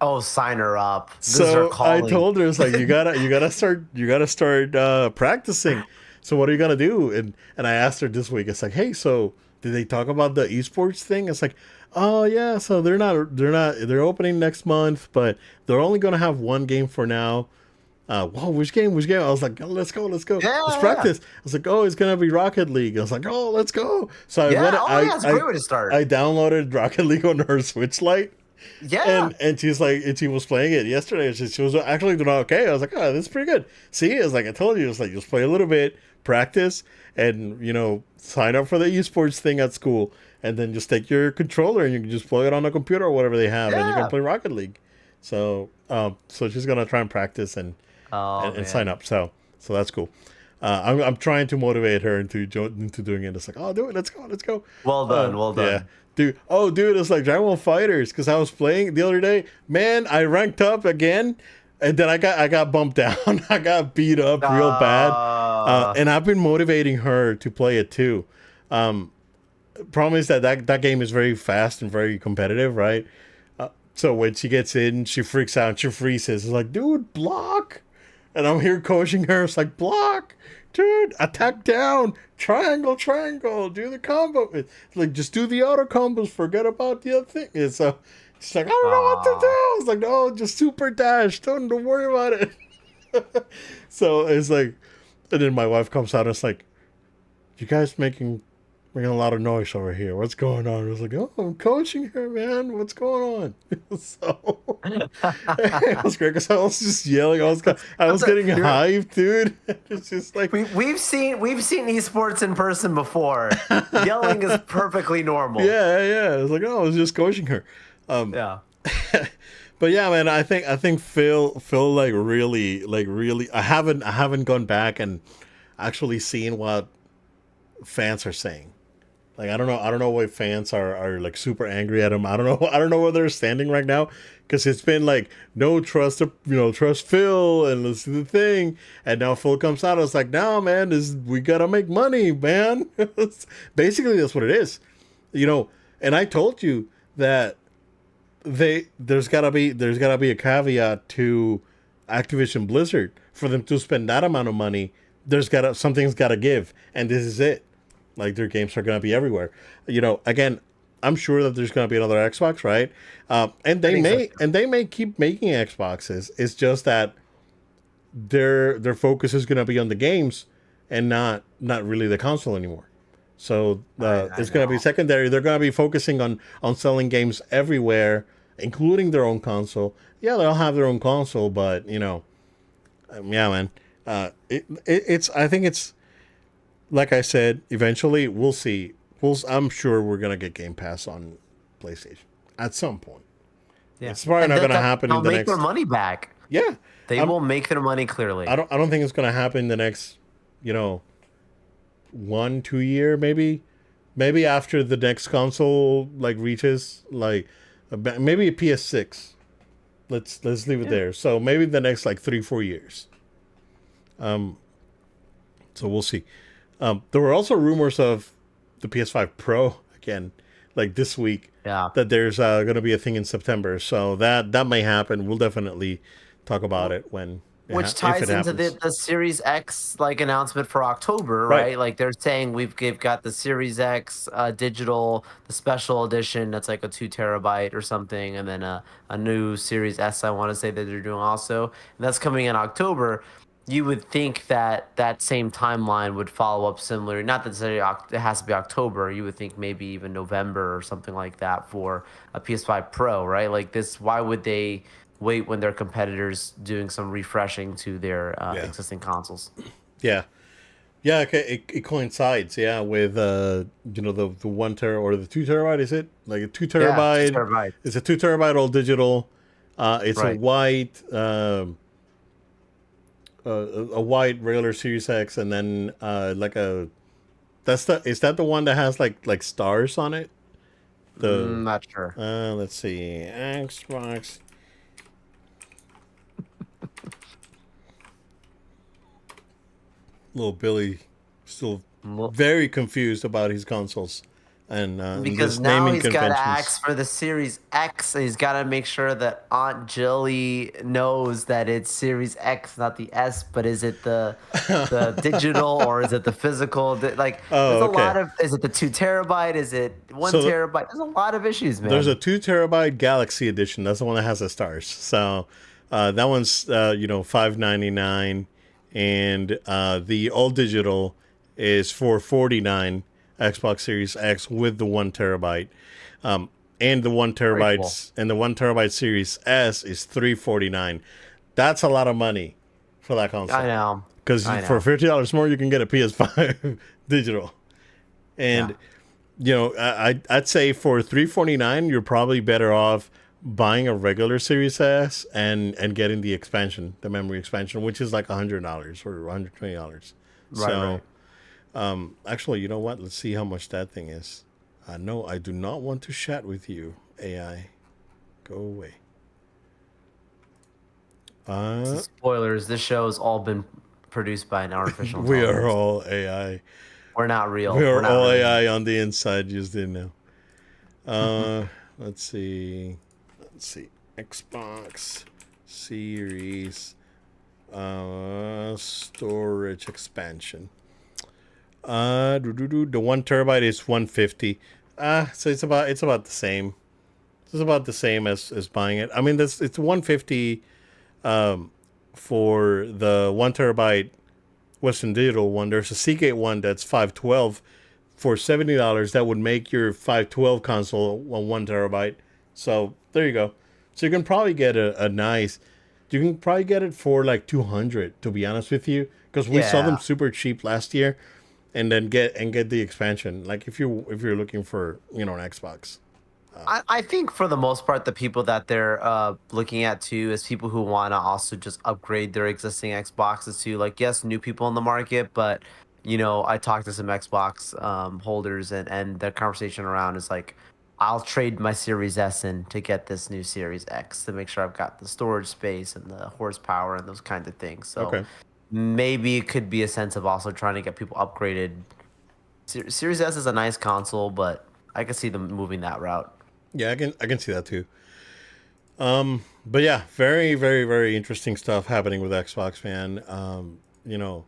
Oh, sign her up. So I told her, it's like, you gotta start practicing. So what are you gonna do? And I asked her this week. It's like, hey, so did they talk about the esports thing? It's like, oh yeah. So they're opening next month, but they're only gonna have one game for now. Whoa, which game? I was like, oh, let's go. Yeah, let's practice. I was like, oh, it's gonna be Rocket League. I was like, oh, let's go. So it's a great way to start. I downloaded Rocket League on her Switch Lite. Yeah. And she's like, and she was playing it yesterday. She was actually doing okay. I was like, oh, this is pretty good. See, it's like I told you, it's like just play a little bit, practice, and sign up for the esports thing at school, and then just take your controller and you can just play it on a computer or whatever they have, and you can play Rocket League. So she's gonna try and practice and sign up. So that's cool. I'm trying to motivate her into doing it. It's like, oh, do it. Let's go. Well done. Yeah. Dude, it's like Dragon Ball FighterZ, because I was playing the other day. Man, I ranked up again, and then I got bumped down. I got beat up real bad, and I've been motivating her to play it too. Problem is that game is very fast and very competitive, right? So when she gets in, she freaks out, she freezes. It's like, dude, block, and I'm here coaching her. It's like, block. Dude, attack down, triangle, do the combo. It's like, just do the auto combos, forget about the other thing. And so she's like, I don't know what to do. It's like, no, just super dash, don't worry about it. So it's like, and then my wife comes out and it's like, you guys making a lot of noise over here. What's going on? I was like, oh, I'm coaching her, man. What's going on? So it was great because I was just yelling. I was getting hyped, dude. It's just like we've seen esports in person before. Yelling is perfectly normal. Yeah. I was like, oh, I was just coaching her. Yeah. But yeah, man, I think Phil like really I haven't gone back and actually seeing what fans are saying. Like I don't know why fans are like super angry at him. I don't know I don't know where they're standing right now because it's been like no trust, trust Phil and let's do the thing, and now Phil comes out. It's like, no man, this we gotta make money, man. Basically, that's what it is, you know. And I told you that there's gotta be a caveat to Activision Blizzard for them to spend that amount of money. There's gotta something's gotta give, and this is it. Like their games are gonna be everywhere. You know, again, I'm sure that there's gonna be another Xbox, right? And I think so too. they may keep making Xboxes. It's just that their focus is gonna be on the games and not really the console anymore. So I it's going to be know. secondary. They're going to be focusing on selling games everywhere, including their own console. Yeah, they'll have their own console, but yeah, man. It's I think it's like I said. Eventually, we'll see. I'm sure we're going to get Game Pass on PlayStation at some point. Yeah, It's probably and not going to happen they'll in the make their next. money back. Yeah, They I'm, will make their money clearly. I don't think it's going to happen in the next. You know, 1 2 year maybe after the next console like reaches like maybe a PS6. Let's leave it Yeah. there. So maybe the next like 3 4 years. So we'll see. There were also rumors of the PS5 Pro again, like this week, Yeah. that there's going to be a thing in September. So that may happen. We'll definitely talk about it when Which if it ties into happens. the Series X like announcement for October, Right. right? Like they're saying we've got the Series X digital, the special edition that's like a 2 terabyte or something, and then a new Series S. I want to say that they're doing also, and that's coming in October. You would think that that same timeline would follow up similar. Not that it has to be October. You would think maybe even November or something like that for a PS5 Pro, right? Like this, why would they wait when their competitors doing some refreshing to their Yeah. existing consoles? Yeah. Yeah, okay, it coincides, yeah, with the 1 tera or the 2 terabyte. Is it like a two Yeah, two terabyte? terabyte. It's a 2 terabyte all digital. It's Right. a white regular Series X, and then like a is that the one that has like stars on it? The Not sure. let's see, Xbox. Little Billy still Well, very confused about his consoles and because this now naming he's got to conventions. ask for the Series X. And he's got to make sure that Aunt Jilly knows that it's Series X, not the S. But is it the digital or is it the physical? Like, there's Oh, a okay. lot of. Is it the 2 terabyte? Is it one So terabyte? There's a lot of issues, there's a man. 2 terabyte Galaxy edition. That's the one that has the stars. So that one's $599, and the all digital is $449. Xbox Series X with the 1 terabyte, and the one Very cool. terabytes and the 1 terabyte Series S is $349. That's a lot of money for that I console. know. Because I for know. $50 more, you can get a PS5 digital. Yeah. And I'd say for $349, you're probably better off buying a regular Series S and getting the expansion, the memory expansion, which is like $100 or $120. Right. So Right. actually, you know what? Let's see how much that thing is. No, I do not want to chat with you, AI. Go away. So Uh, spoilers. This show has all been produced by an artificial we are intelligence. all AI. We're not We real. We're are not all really. AI on the inside. You just didn't know. Let's see. Let's see. Xbox Series storage expansion. The 1 terabyte is 150. So it's about the same. It's about the same as buying it. I mean, it's 150 for the 1 terabyte Western Digital one. There's a Seagate one that's 512 for $70. That would make your 512 console a 1 terabyte. So there you go. So you can probably get a nice. You can probably get it for like 200. To be honest with you, because we saw them Yeah. super cheap last year, and then get the expansion. Like if you're looking for an Xbox, I think for the most part, the people that they're looking at too is people who want to also just upgrade their existing Xboxes to, like, yes, new people in the market, but I talked to some Xbox holders, and the conversation around is like, I'll trade my Series S in to get this new Series X to make sure I've got the storage space and the horsepower and those kinds of things. So Okay. maybe it could be a sense of also trying to get people upgraded. Series S is a nice console, but I could see them moving that route. Yeah, I can see that too. But yeah, very, very, very interesting stuff happening with Xbox, man. You know,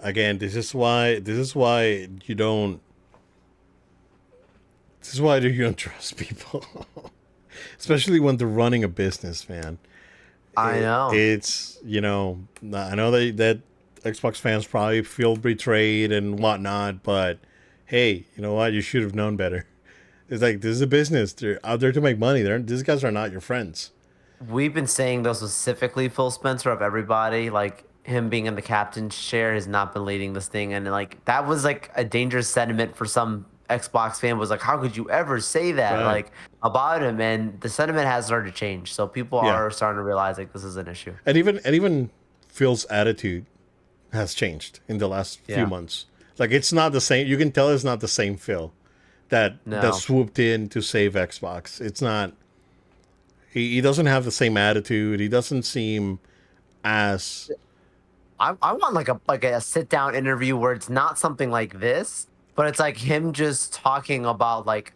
again, this is why you don't you don't trust people, especially when they're running a business, man. I know. It's I know that Xbox fans probably feel betrayed and whatnot, but hey, you know what? You should have known better. It's like this is a business. They're out there to make money. These guys are not your friends. We've been saying though specifically Phil Spencer of everybody, like him being in the captain's chair has not been leading this thing, and like that was like a dangerous sentiment for some Xbox fan. Was like, how could you ever say that Right. like about him? And the sentiment has started to change, so people Yeah. are starting to realize like this is an issue. And even Phil's attitude has changed in the last few Yeah. months. Like it's not the same. You can tell it's not the same Phil that No. swooped in to save Xbox. It's not. He doesn't have the same attitude. He doesn't seem as I want like a sit down interview where it's not something like this, but it's like him just talking about like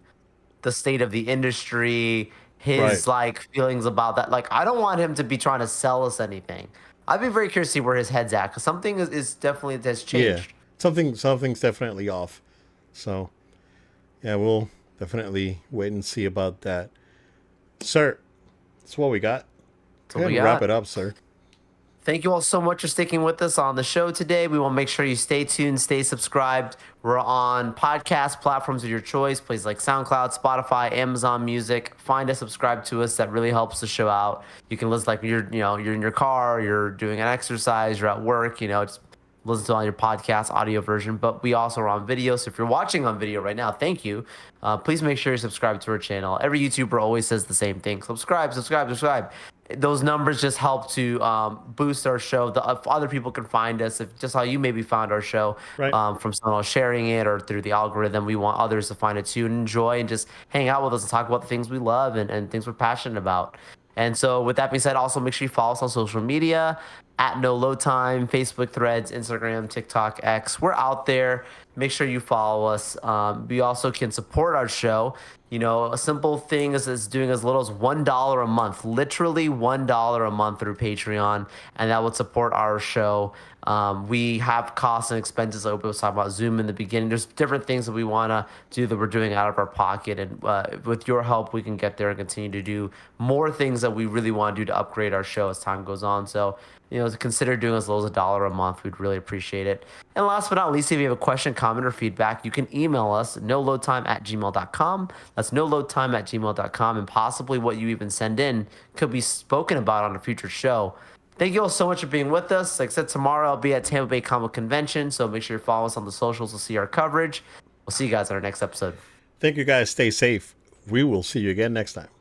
the state of the industry, right. his like feelings about that. Like I don't want him to be trying to sell us anything. I'd be very curious to see where his head's at because something is definitely has Yeah, changed. something's definitely off. So yeah, we'll definitely wait and see about that, sir. That's what we got. So Go ahead we and wrap got. it up, sir. Thank you all so much for sticking with us on the show today. We want to make sure you stay tuned, stay subscribed. We're on podcast platforms of your choice, places like SoundCloud, Spotify, Amazon Music. Find us, subscribe to us. That really helps the show out. You can listen like you're in your car, you're doing an exercise, you're at work, just listen to on your podcast audio version. But we also are on video. So if you're watching on video right now, thank you. Please make sure you subscribe to our channel. Every YouTuber always says the same thing: subscribe, subscribe, subscribe. Those numbers just help to boost our show. If other people can find us, if just how you maybe found our show Right. from someone else sharing it or through the algorithm, we want others to find it too and enjoy and just hang out with us and talk about the things we love and things we're passionate about. And so, with that being said, also make sure you follow us on social media at No Load Time, Facebook, Threads, Instagram, TikTok, X. We're out there. Make sure you follow us. We also can support our show. A simple thing is doing as little as $1 a month, literally $1 a month through Patreon, and that would support our show. We have costs and expenses. Like we was talking about Zoom in the beginning. There's different things that we want to do that we're doing out of our pocket, and with your help, we can get there and continue to do more things that we really want to do to upgrade our show as time goes on. So, to consider doing as low as $1 a month, we'd really appreciate it. And last but not least, if you have a question, comment, or feedback, you can email us noloadtime@gmail.com. That's noloadtime@gmail.com, and possibly what you even send in could be spoken about on a future show. Thank you all so much for being with us. Like I said, tomorrow I'll be at Tampa Bay Comic Convention, so make sure you follow us on the socials to see our coverage. We'll see you guys on our next episode. Thank you guys. Stay safe. We will see you again next time.